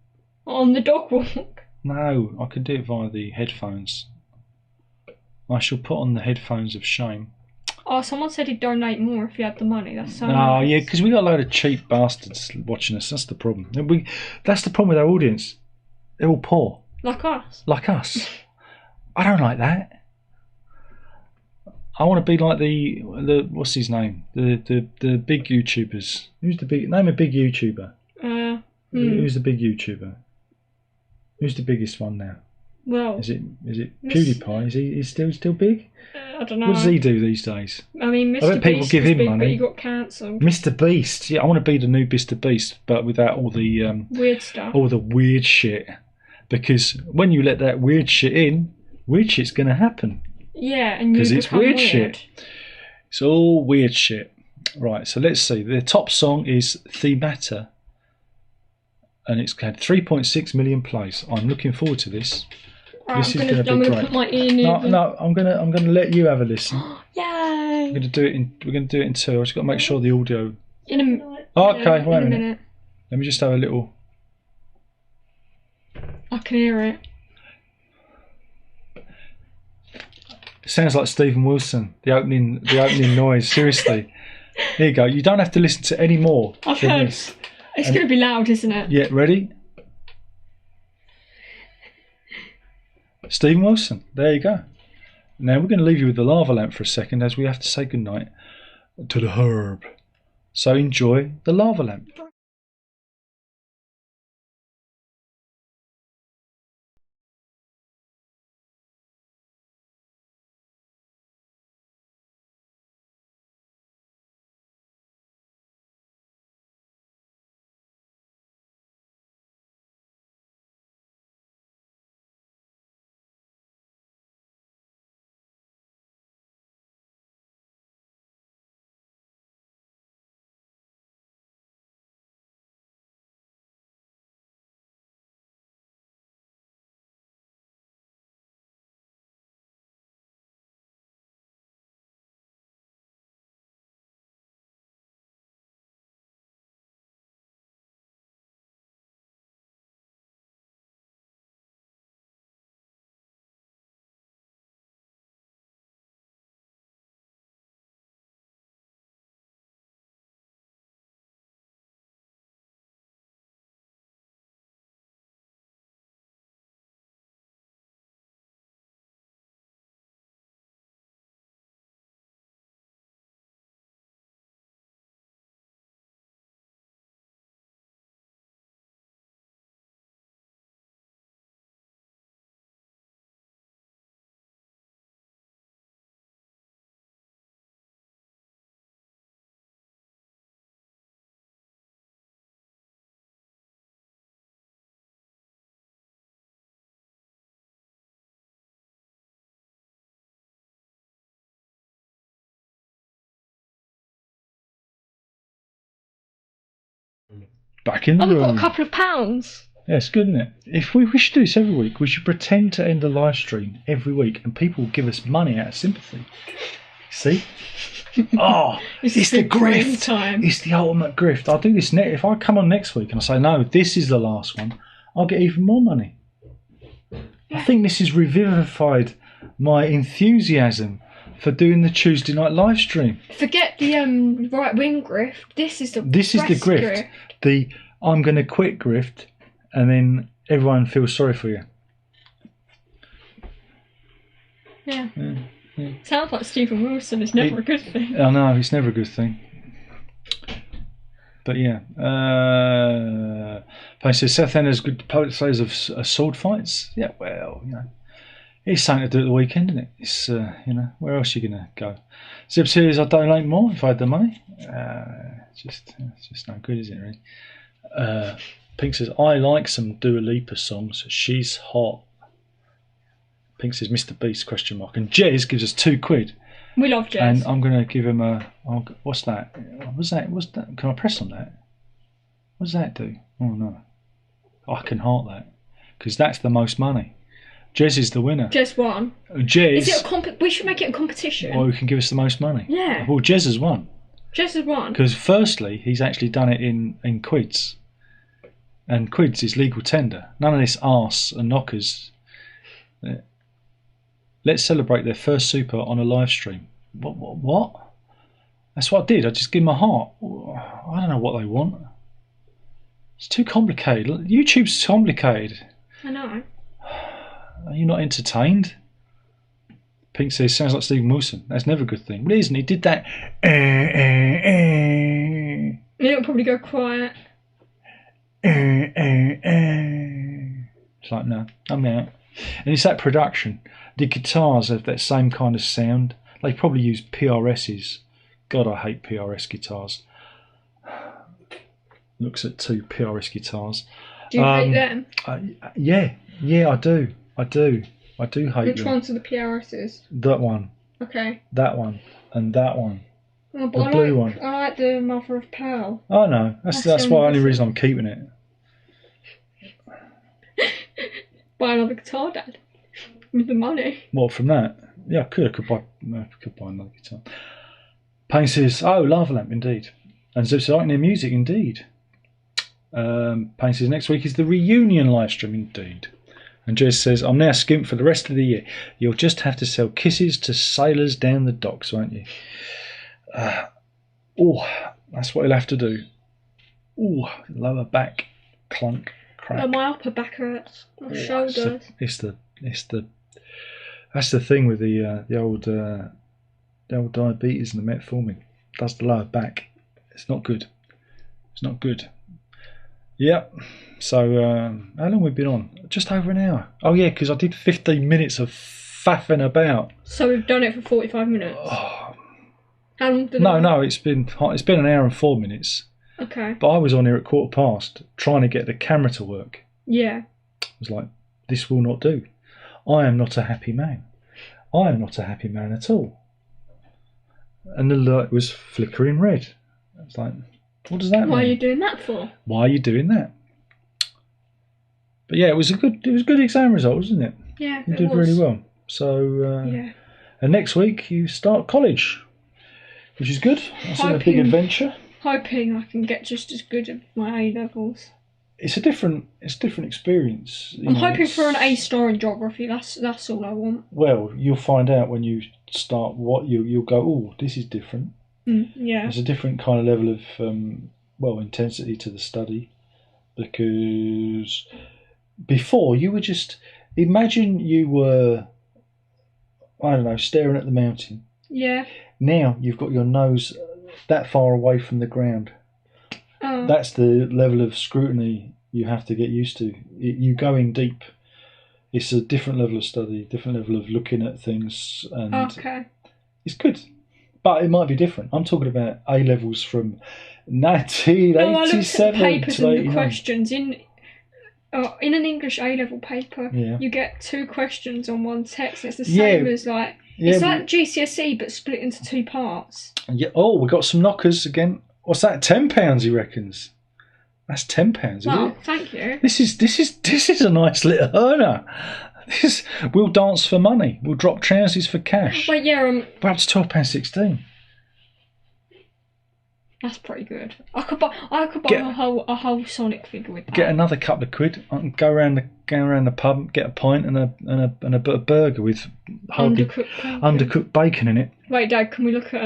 On the dog walk? No, I could do it via the headphones. I shall put on the headphones of shame. Oh, someone said he'd donate more if he had the money. That's so nice. Nice. Yeah, because we got a load of cheap bastards watching us. That's the problem. That's the problem with our audience. They're all poor. Like us. Like us. I don't like that. I want to be like the what's his name? The big YouTubers. Who's the big name? A big YouTuber. Who's the big YouTuber? Who's the biggest one now? Well, is it PewDiePie? Is he still big? I don't know. What does he do these days? I mean, Mr. I bet people Beast give him big, money. But he got cancelled. Mr. Beast. Yeah, I want to be the new Mr. Beast, but without all the weird stuff. All the weird shit. Because when you let that weird shit in, weird shit's going to happen. Yeah, and because it's weird shit. It's all weird shit. Right, so let's see. The top song is Themata, and it's had 3.6 million plays. I'm looking forward to this. Right, this is going to be great. Put my ear near no, I'm gonna let you have a listen. Yay! We're gonna do it in 2. I just got to make sure the audio. In a minute. Okay, wait a minute. Let me just have a little. I can hear it. It sounds like Stephen Wilson. The opening noise. Seriously. Here you go. You don't have to listen to any more. I've heard. This. It's going to be loud, isn't it? Yeah. Ready? Stephen Wilson. There you go. Now we're going to leave you with the lava lamp for a second, as we have to say goodnight to the herb. So enjoy the lava lamp. back in the We've room. got a couple of pounds. Yeah, it's good, isn't it? If we should do this every week, we should pretend to end the live stream every week, and people will give us money out of sympathy. See? Oh, it's the grift. Time. It's the ultimate grift. I'll do this next. If I come on next week and I say no, this is the last one, I'll get even more money. I think this has revivified my enthusiasm for doing the Tuesday night live stream. Forget the right wing grift. This is the grift. The I'm going to quit grift, and then everyone feels sorry for you. Yeah. Sounds like Stephen Wilson. It's never a good thing. I know, it's never a good thing. But yeah. So Southend has good plays of sword fights. Yeah, well, it's something to do at the weekend, isn't it? It's, where else are you going to go? Zip says, I'd donate more if I had the money. It's just no good, is it, really? Pink says, I like some Dua Lipa songs. She's hot. Pink says, Mr. Beast, ? And Jez gives us £2. We love Jez. And I'm going to give him what's that? What's that? Can I press on that? What does that do? Oh, no. I can heart that. Because that's the most money. Jez is the winner. Jez won. Jez. Is it we should make it a competition. Well, who can give us the most money? Yeah. Well, Jez has won. Jez has won. Because firstly, he's actually done it in quids. And quids is legal tender. None of this arse and knockers. Let's celebrate their first super on a live stream. What? That's what I did. I just give them a heart. I don't know what they want. It's too complicated. YouTube's complicated. I know. Are you not entertained? Pink says, sounds like Stephen Wilson. That's never a good thing. Well, isn't he? Did that. It'll probably go quiet. It's like, no, I'm out. And it's that production. The guitars have that same kind of sound. They probably use PRSs. God, I hate PRS guitars. Looks at 2 PRS guitars. Do you hate them? Yeah, I do. I do hate them. Which ones are the PRSs? That one. Okay. That one. And that one. Oh, the blue one. I like the Mother of Pearl. Oh no, that's the only reason I'm keeping it. Buy another guitar, Dad. With the money. What, from that? Yeah, I could buy another guitar. Payne says, oh, Lava Lamp, indeed. And Zeus says, I can hear music, indeed. Payne says, next week is the reunion live stream, indeed. And Jez says, I'm now skint for the rest of the year. You'll just have to sell kisses to sailors down the docks, won't you? That's what he'll have to do. Lower back, clunk, crack. Oh, my upper back hurts. My shoulders. That's the thing with the old diabetes and the metformin. Does the lower back. It's not good. Yep. So how long have we been on? Just over an hour. Oh yeah, because I did 15 minutes of faffing about. So we've done it for 45 minutes. Oh. How long did No, it's been an hour and 4 minutes. Okay. But I was on here at 15:15 trying to get the camera to work. Yeah. I was like, this will not do. I am not a happy man. I am not a happy man at all. And the light was flickering red. I was like, what does that mean? Why are you doing that for? Why are you doing that? But yeah, it was a good exam result, wasn't it? Yeah, you did really well. So yeah. And next week you start college, which is good. That's a big adventure. Hoping I can get just as good at my A levels. It's a different experience. I'm hoping for an A star in geography. That's all I want. Well, you'll find out when you start what you'll go. Oh, this is different. Yeah. There's a different kind of level of intensity to the study, because before you were just imagine you were, I don't know, staring at the mountain. Yeah. Now you've got your nose that far away from the ground. Oh. That's the level of scrutiny you have to get used to. You go in deep. It's a different level of study, different level of looking at things, and okay. It's good. But it might be different. I'm talking about A levels from 1987 I looked at the papers to and the questions in an English A level paper. Yeah. You get 2 questions on one text. It's the same as like GCSE but split into 2 parts. Yeah. Oh, we got some knockers again. What's that? £10 he reckons. That's £10, is Well, it? thank you. This is a nice little earner. We'll dance for money. We'll drop trousers for cash. Wait, yeah, We're up to £12.16. that's pretty good. I could buy a whole Sonic figure with that. Get another couple of quid. I can go around the pub, get a pint and a burger with undercooked bacon in it. Wait, Dad, can we look at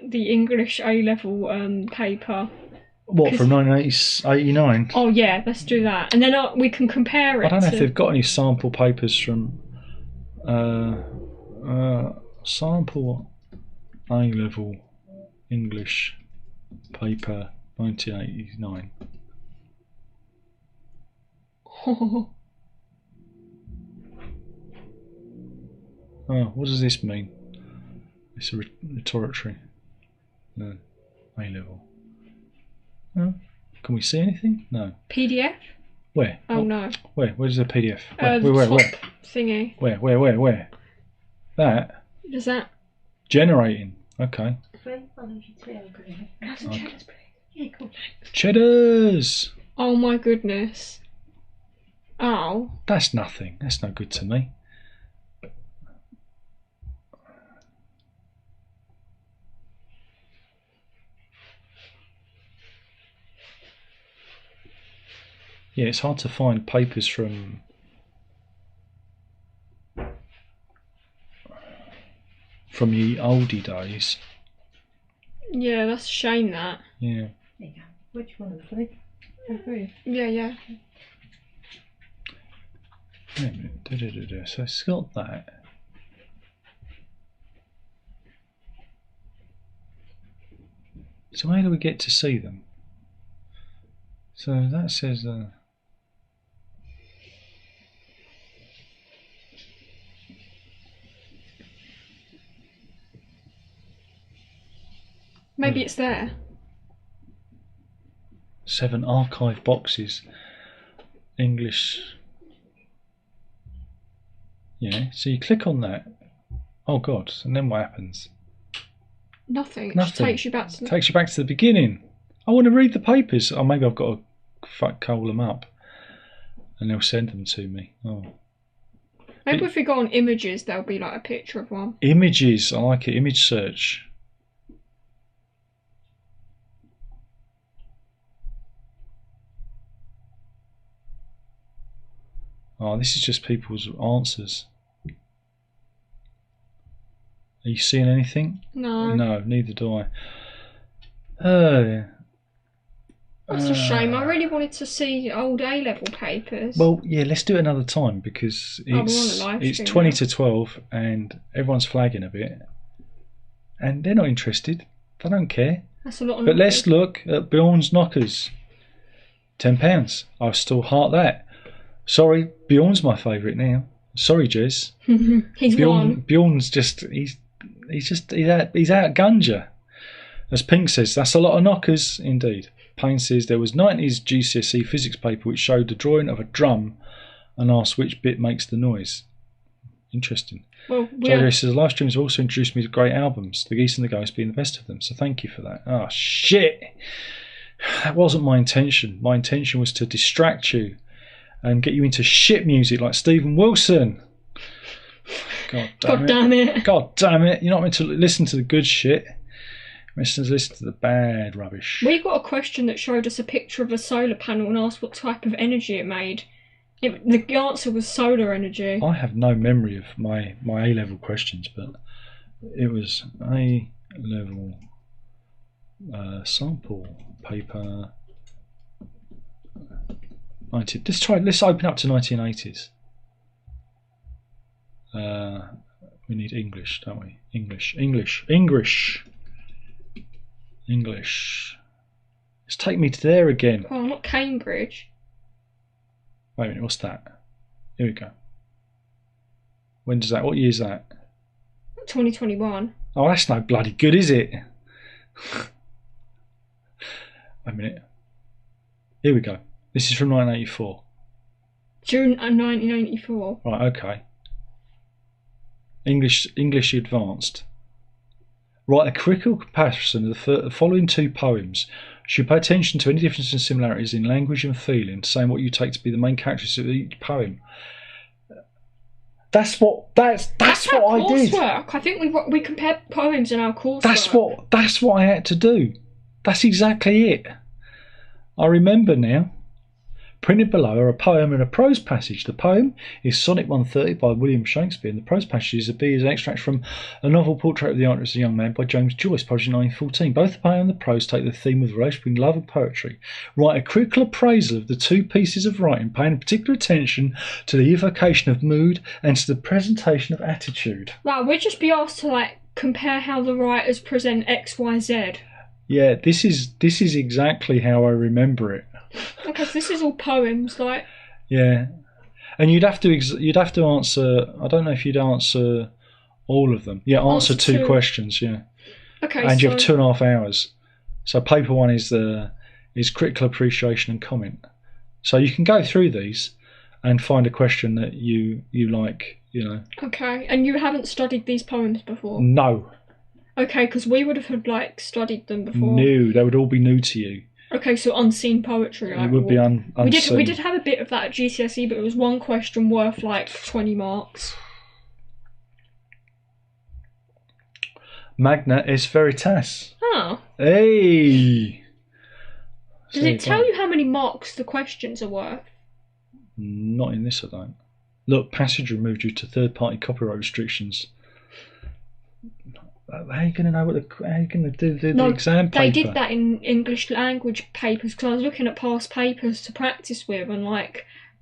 the English A-level paper? What, from 1989? Oh yeah, let's do that, and then we can compare it. I don't know if they've got any sample papers from sample A-level English paper 1989. Oh, what does this mean? It's a rhetoratory. No, A-level. Oh, can we see anything? No. PDF? Where? Oh no. Where? Where's the PDF? Where? Thingy. Where? That? Does that? Generating. Okay. Cheddars! Oh my goodness. Oh. That's nothing. That's no good to me. Yeah, it's hard to find papers from the oldie days. Yeah, that's a shame that. Yeah. There you go. Which one of them? Yeah. Wait a minute. So it's got that. So how do we get to see them? So that says maybe it's there. 7 archive boxes. English. Yeah, so you click on that. Oh god, and then what happens? Nothing. It Nothing. just takes you back to the beginning. I want to read the papers. Oh, maybe I've got to call them up and they'll send them to me. Oh. Maybe if we go on images, there'll be like a picture of one. Images, I like it. Image search. Oh, this is just people's answers. Are you seeing anything? No. No, neither do I. Oh. That's a shame. I really wanted to see old A-level papers. Well, yeah, let's do it another time because it's 20 to 12 and everyone's flagging a bit. And they're not interested. They don't care. That's a lot of But knockers. let's look at Bjorn's knockers. £10. I'll still heart that. Sorry, Bjorn's my favourite now. Sorry, Jez. He's won. Bjorn's just he's out Gunja. As Pink says, that's a lot of knockers indeed. Payne says there was 90s GCSE physics paper which showed the drawing of a drum and asked which bit makes the noise. Interesting. Well, Jojo says live streams have also introduced me to great albums, The Geese and the Ghost being the best of them. So thank you for that. Oh shit! That wasn't my intention. My intention was to distract you and get you into shit music like Stephen Wilson. God damn it. God damn it. You're not meant to listen to the good shit. You're meant to listen to the bad rubbish. We got a question that showed us a picture of a solar panel and asked what type of energy it made. The answer was solar energy. I have no memory of my A-level questions, but it was A-level sample paper. Let's open up to 1980s. We need English, don't we? English. Let's take me to there again. Oh, not Cambridge. Wait a minute, what's that? Here we go. When does that? What year is that? 2021. Oh, that's no bloody good, is it? Wait a minute. Here we go. This is from 1984. June 1984. Right, okay. English Advanced. Write a critical comparison of the following two poems. Should pay attention to any differences and similarities in language and feeling, saying what you take to be the main characteristics of each poem. That's what I did. Coursework. I think we compared poems in our coursework. That's what I had to do. That's exactly it. I remember now. Printed below are a poem and a prose passage. The poem is Sonnet 130 by William Shakespeare, and the prose passage is an extract from a novel, Portrait of the Artist as a Young Man by James Joyce, published in 1914. Both the poem and the prose take the theme of the relationship between love and poetry. Write a critical appraisal of the two pieces of writing, paying particular attention to the evocation of mood and to the presentation of attitude. Wow, we'd just be asked to compare how the writers present X, Y, Z. Yeah, this is exactly how I remember it. Okay, so this is all poems, Yeah, and you'd have to answer. I don't know if you'd answer all of them. Yeah, answer two questions. Yeah. Okay. And you have 2.5 hours. So paper one is critical appreciation and comment. So you can go through these and find a question that you like. Okay, and you haven't studied these poems before? No. Okay, because we would have studied them before. No, they would all be new to you. Okay, so unseen poetry. It would be unseen. We did have a bit of that at GCSE, but it was one question worth 20 marks. Magna est veritas. Oh. Hey! Does it tell you how many marks the questions are worth? Not in this, I don't. Look, passage removed due to third-party copyright restrictions. How are you going to know how are you going to do the exam paper? They did that in English language papers, because I was looking at past papers to practice with, and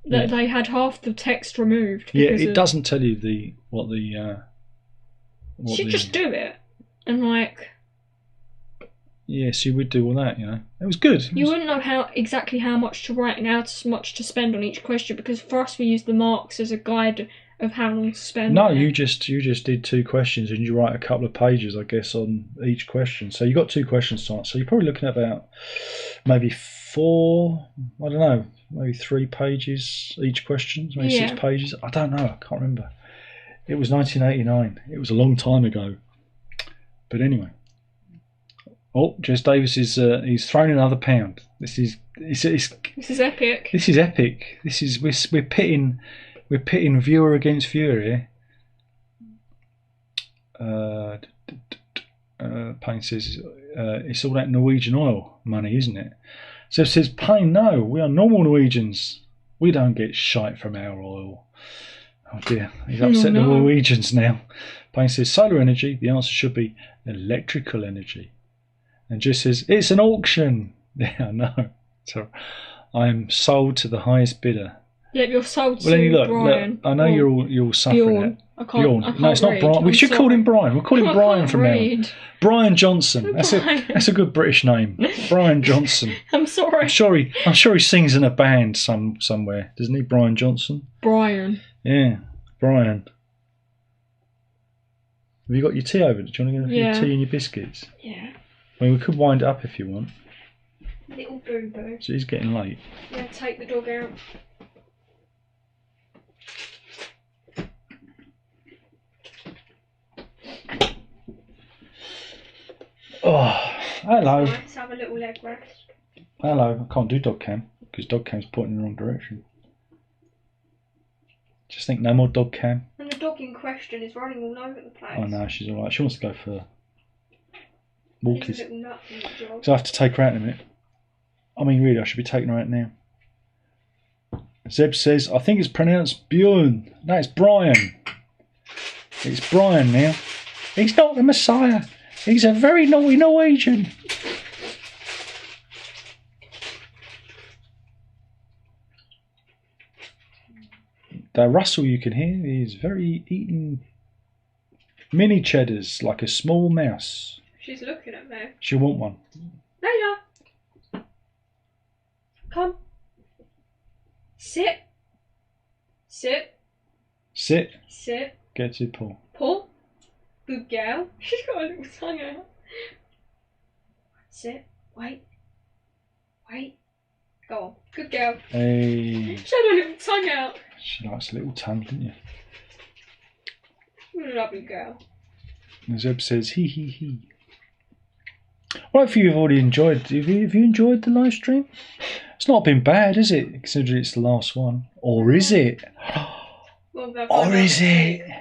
they had half the text removed. Yeah, it doesn't tell you what just do it, and Yes, you would do all that. It was good. You wouldn't know exactly how much to write and how much to spend on each question, because for us we use the marks as a guide of how long to spend. No, you just did 2 questions and you write a couple of pages, I guess, on each question. So you got 2 questions to answer. So you're probably looking at about maybe 4, I don't know, maybe 3 pages each question, maybe 6 pages. I don't know, I can't remember. It was 1989. It was a long time ago. But anyway. Oh, Jess Davis is he's thrown another pound. This is epic. This is epic. This is we're pitting viewer against viewer here. Payne says it's all that Norwegian oil money, isn't it? So says Payne, no, we are normal Norwegians. We don't get shite from our oil. Oh dear, he's upset the Norwegians now. Payne says solar energy. The answer should be electrical energy. And just says it's an auction. Yeah, I know. So I am sold to the highest bidder. Yeah, you're sold to Brian. Look, I know you're all suffering Bjorn. it. I can't No, it's not read. Brian. We should call him Brian. We'll call him Brian from now on. Brian Johnson. That's a good British name. Brian Johnson. I'm sorry. I'm sure he sings in a band somewhere, doesn't he? Brian Johnson. Brian. Yeah, Brian. Have you got your tea over? Do you want to go for your tea and your biscuits? Yeah. I mean, we could wind it up if you want. Little boo-boo. So he's getting late. Yeah, take the dog out. Oh, hello. Let's have a little leg rest. Hello. I can't do dog cam because dog cam's pointing in the wrong direction. Just think no more dog cam. And the dog in question is running all over the place. Oh no, she's alright. She wants to go for walkies. She's a little nut in the dog. So I have to take her out in a minute. I mean, really, I should be taking her out now. Zeb says, I think it's pronounced Bjorn. No, it's Brian. It's Brian now. He's not the Messiah. He's a very naughty Norwegian. The rustle you can hear is very eating mini cheddars like a small mouse. She's looking at me. She'll want one. Layla! Come. Sit. Sit. Sit. Sit. Get to Paul. Paul. Good girl. She's got a little tongue out. Sit. Wait. Wait. Go on. Good girl. Hey. She had a little tongue out. She likes a little tongue, didn't you? Lovely girl. And Zeb says, hee hee hee. Well, hopefully you've already enjoyed. Have you enjoyed the live stream? It's not been bad, is it? Considering it's the last one, or is it? Well, they'll Or find out is next it? week.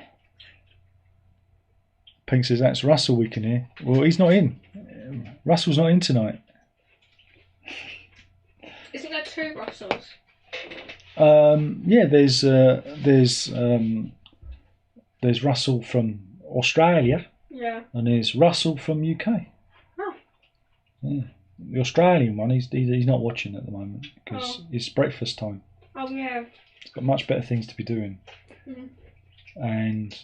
Pink says that's Russell we can hear. Well, he's not in. Russell's not in tonight. Isn't there 2 Russells? Yeah, there's Russell from Australia, Yeah. and there's Russell from UK. Oh. Yeah. The Australian one, he's not watching at the moment because it's breakfast time. Oh, yeah. He's got much better things to be doing. Mm. And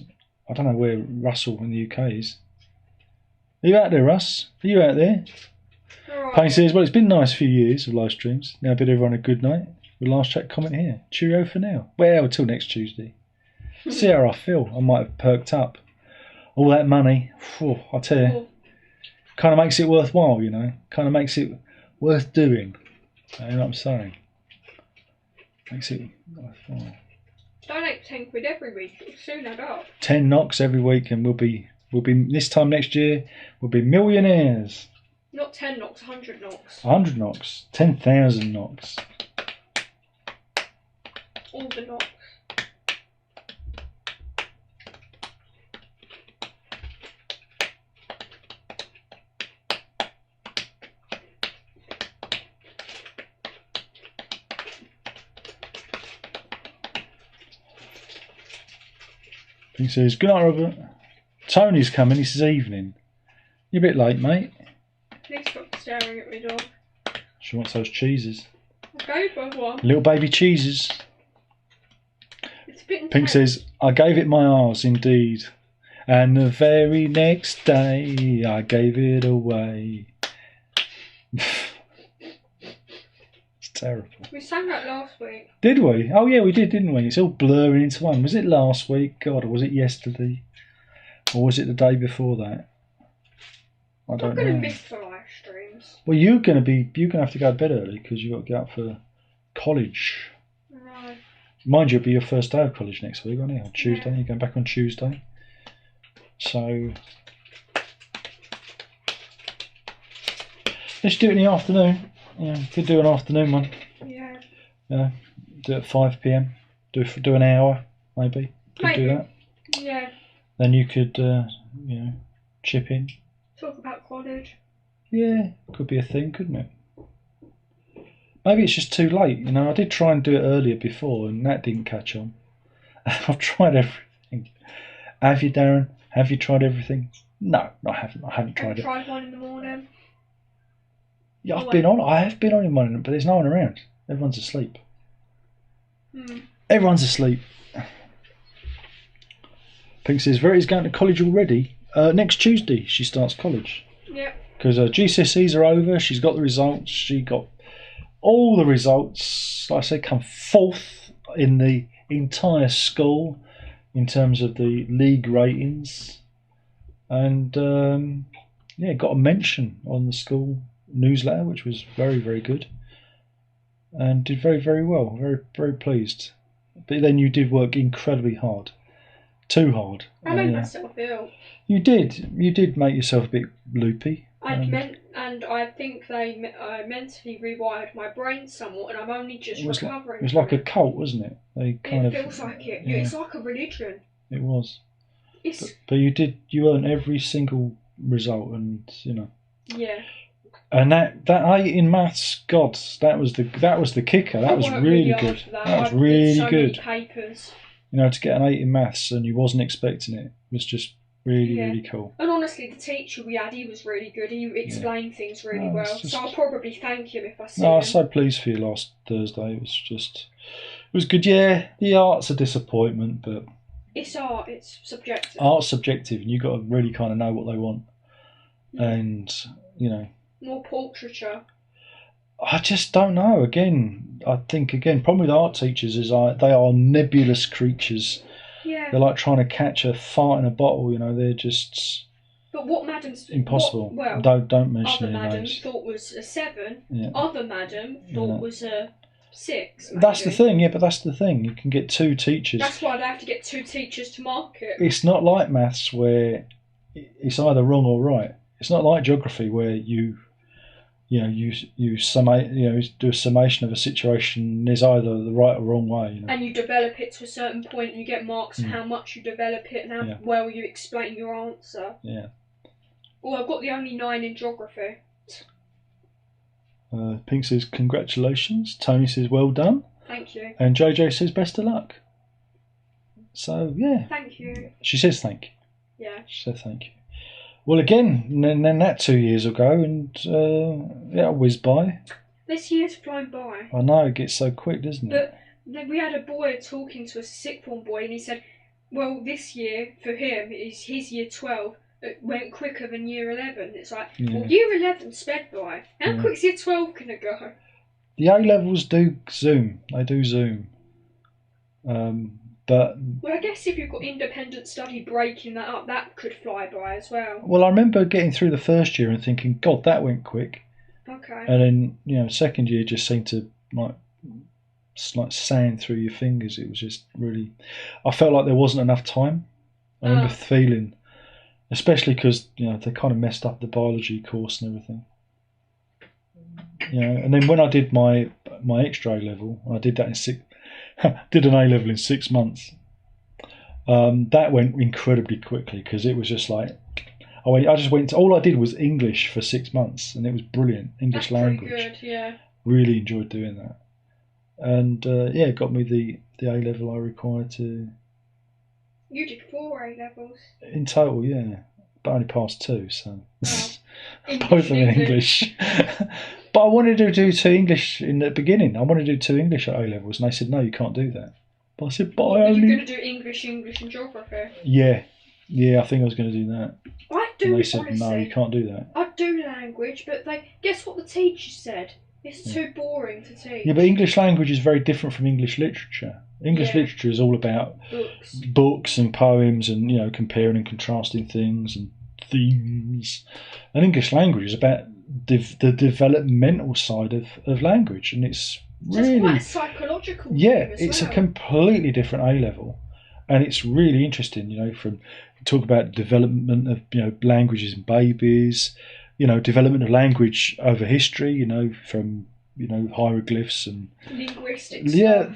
I don't know where Russell in the UK is. Are you out there, Russ? Are you out there? Alright. Payne says, well, it's been a nice few years of live streams. Now bid everyone a good night. With last chat comment here. Cheerio for now. Well, till next Tuesday. See how I feel. I might have perked up. All that money, whew, I tell you, kind of makes it worthwhile, you know. Kind of makes it worth doing. You know what I'm saying? Makes it worthwhile. Donate 10 quid every week. It'll soon add up. 10 knocks every week, and we'll be this time next year. We'll be millionaires. Not 10 knocks, 100 knocks. 100 knocks, 10,000 knocks. All the knocks. He says, good night, Robert. Tony's coming. He says, evening. You're a bit late, mate. Please stop staring at me, dog. She wants those cheeses. I gave her one. Little baby cheeses. It's a bit intense. Pink says, I gave it my arse, indeed. And the very next day, I gave it away. It's terrible. We sang that last week. Did we? Oh, yeah, we did, didn't we? It's all blurring into one. Was it last week? God, or was it yesterday? Or was it the day before that? I don't I'm going to know. miss the live streams. Well, you're going to have to go to bed early because you've got to get up for college. No. Mind you, it'll be your first day of college next week, won't it? On Tuesday. Yeah. You're going back on Tuesday. So let's do it in the afternoon. Yeah, could do an afternoon one. Yeah. Yeah, do it at 5 PM. Do an hour, maybe. Could do that. Yeah. Then you could, chip in. Talk about college. Yeah, could be a thing, couldn't it? Maybe it's just too late. You know, I did try and do it earlier before, and that didn't catch on. I've tried everything. Have you, Darren? Have you tried everything? No, I haven't. I haven't tried it. Tried one in the morning. Yeah, I have been on in the morning, but there's no one around. Everyone's asleep. Everyone's asleep. Pink says, Verity's going to college already. Next Tuesday she starts college. Yep. Because her GCSEs are over. She's got the results. She got all the results. Like I said, come fourth in the entire school in terms of the league ratings. And got a mention on the school newsletter, which was very, very good. And did very, very well. Very, very pleased. But then you did work incredibly hard. Too hard. I made myself ill. You did make yourself a bit loopy. I think they mentally rewired my brain somewhat, and I'm only just recovering. It was like a cult, wasn't it? It feels like it. Yeah. It's like a religion. It was. But you earned every single result, and Yeah. And that 8 in maths, God, that was the kicker. That was really good. That was really good. Many papers. To get an 8 in maths and you wasn't expecting it was just really, really cool. And honestly, the teacher we had, he was really good. He explained things really well. So I'll probably thank him if I see him. I was so pleased for you last Thursday. It was good. Yeah, the art's a disappointment, but it's art. It's subjective. Art's subjective, and you've got to really kind of know what they want. And more portraiture. I just don't know. I think problem with art teachers is they are nebulous creatures. Yeah. They're like trying to catch a fart in a bottle. They're just. But what madams? Impossible. Don't mention any names. Other madam thought was a 7. Yeah. Other madam thought was a 6. Maybe. That's the thing. Yeah, but that's the thing. You can get 2 teachers. That's why they have to get 2 teachers to mark it. It's not like maths where it's either wrong or right. It's not like geography where you summate, do a summation of a situation. And there's either the right or wrong way. And you develop it to a certain point, and you get marks for how much you develop it and how well you explain your answer. Yeah. Well, I've got the only 9 in geography. Pink says congratulations. Tony says well done. Thank you. And JJ says best of luck. So yeah. Thank you. She says thank you. Yeah. She said thank you. Well, again, and then that 2 years ago, and it whizzed by. This year's flown by. I know, it gets so quick, doesn't it? But we had a boy talking to us, a sixth form boy, and he said, well, this year, for him, is his year 12. It went quicker than year 11. It's like, well, year 11 sped by. How quick's year 12 going to go? The A-levels do zoom. They do zoom. But well, I guess if you've got independent study breaking that up, that could fly by as well. Well, I remember getting through the first year and thinking, God, that went quick. Okay. And then, second year just seemed to like sand through your fingers. It was just really, I felt like there wasn't enough time. I remember feeling, especially because they kind of messed up the biology course and everything. And then when I did my extra A level, I did that did an A level in 6 months. That went incredibly quickly because it was just like I just went. All I did was English for 6 months, and it was brilliant. English language. Pretty good, yeah. Really enjoyed doing that, and it got me the A level I required to. You did 4 A levels In total, yeah, but only passed 2, so English, both of them in English. But I wanted to do 2 English in the beginning. I wanted to do 2 English at A levels, and they said no, you can't do that. But I said, but I only. You're going to do English, and geography. Yeah, I think I was going to do that. I do. And they said honestly, no, you can't do that. I'd do language, but guess what the teacher said? It's too boring to teach. Yeah, but English language is very different from English literature. English literature is all about books and poems and comparing and contrasting things and themes. And English language is about the developmental side of language, and it's really quite a psychological. It's a completely different A level, and it's really interesting. From talk about development of languages in babies, development of language over history, from hieroglyphs and linguistics. Yeah,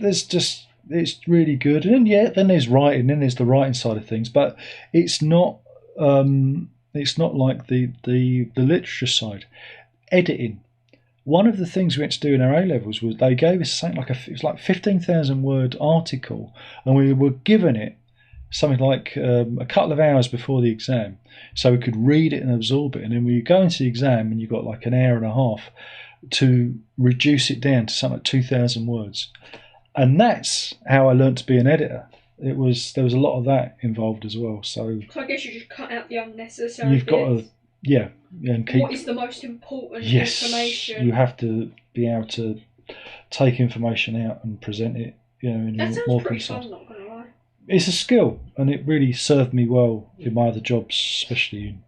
it's really good, and then there's writing, then there's the writing side of things, but it's not like the literature side. Editing. One of the things we had to do in our A levels was they gave us something it was like 15,000 word article, and we were given it something like a couple of hours before the exam, so we could read it and absorb it. And then we go into the exam, and you've got like an hour and a half to reduce it down to something like 2,000 words. And that's how I learned to be an editor. There was a lot of that involved as well. So I guess you just cut out the unnecessary. You've got to, and keep. What is the most important information? You have to be able to take information out and present it, in that a more pretty concise. fun, not gonna lie. It's a skill, and it really served me well in my other jobs, especially in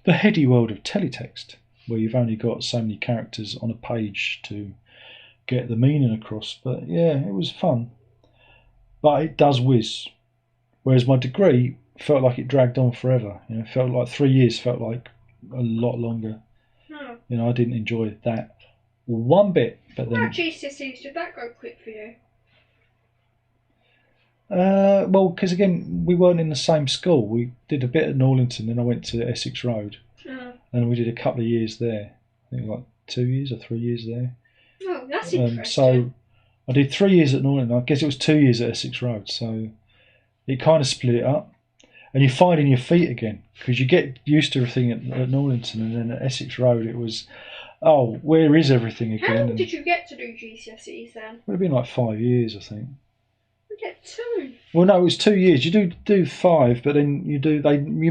the heady world of teletext, where you've only got so many characters on a page to get the meaning across. But it was fun. But it does whiz. Whereas my degree felt like it dragged on forever. It felt like 3 years felt like a lot longer. I didn't enjoy that one bit. But then GCSEs, did that go quick for you? Well, because again, we weren't in the same school. We did a bit at Norlington, then I went to Essex Road, and we did a couple of years there. I think like 2 years or 3 years there. Oh, that's interesting. So I did 3 years at Norlington. I guess it was 2 years at Essex Road. So it kind of split it up, and you're finding your feet again because you get used to everything at Norlington, and then at Essex Road it was, where is everything again? How long did you get to do GCSEs then? It would have been like 5 years, I think. Get 2. Well, no, it was 2 years. You do 5, but then you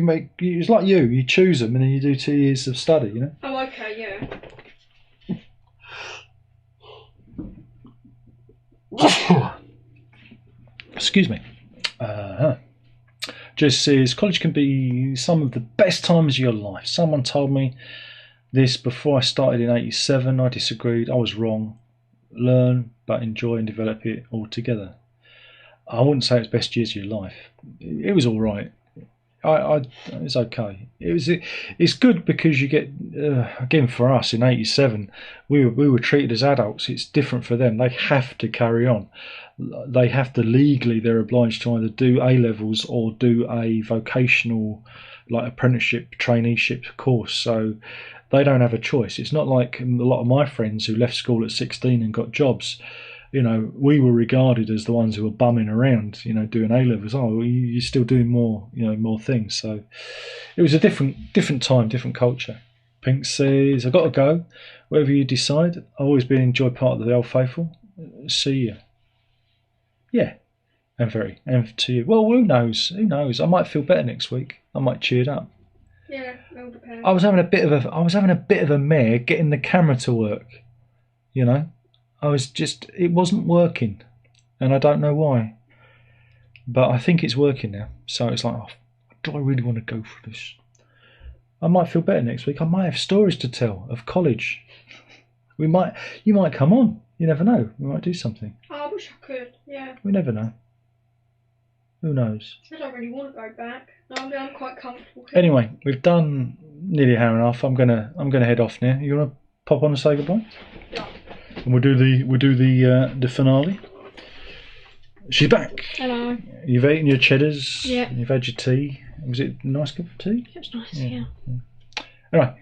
make. It's like you choose them, and then you do 2 years of study. Oh, okay, yeah. Excuse me. Just says college can be some of the best times of your life. Someone told me this before I started in '87. I disagreed. I was wrong. Learn, but enjoy and develop it all together. I wouldn't say it's best years of your life. It was all right. it's okay. It's good because you get again for us in '87, we were treated as adults. It's different for them. They have to carry on. They have to legally. They're obliged to either do A levels or do a vocational, like apprenticeship, traineeship course. So they don't have a choice. It's not like a lot of my friends who left school at 16 and got jobs. You know, we were regarded as the ones who were bumming around, you know, doing A levels. Oh, you're still doing more, you know, more things. So it was a different time, different culture. Pink says, "I got to go. Whatever you decide, I've always been enjoyed part of the Old Faithful. See you." Yeah, and to you. Well, who knows? Who knows? I might feel better next week. I might cheered up. Yeah, it all depends. I was having a bit of a mare getting the camera to work. You know, it wasn't working, and I don't know why. But I think it's working now. So it's like, oh, do I really want to go for this? I might feel better next week. I might have stories to tell of college. You might come on. You never know. We might do something. Oh, I wish I could. Yeah. We never know. Who knows? I don't really want to go back. No, I'm quite comfortable here. Anyway, we've done nearly an hour and a half. I'm gonna head off now. You wanna pop on and say goodbye? Yeah. And we'll do the finale. She's back. Hello. You've eaten your cheddars. Yeah. You've had your tea. Was it a nice cup of tea? It was nice. Yeah. Anyway,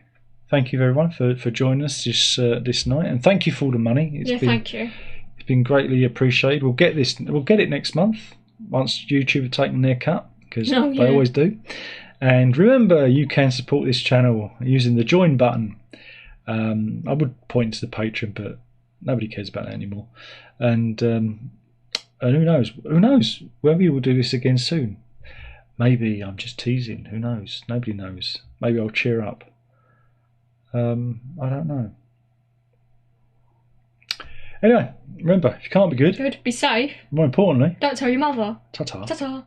thank you everyone for joining us this night, and thank you for all the money. Thank you. It's been greatly appreciated. We'll get it next month once YouTube have taken their cut, because they always do. And remember, you can support this channel using the join button. I would point to the Patreon, but nobody cares about that anymore. And who knows? Who knows? Maybe we'll do this again soon. Maybe I'm just teasing. Who knows? Nobody knows. Maybe I'll cheer up. I don't know. Anyway, remember, if you can't be good, Be safe. more importantly, Don't tell your mother. ta-ta. Ta-ta.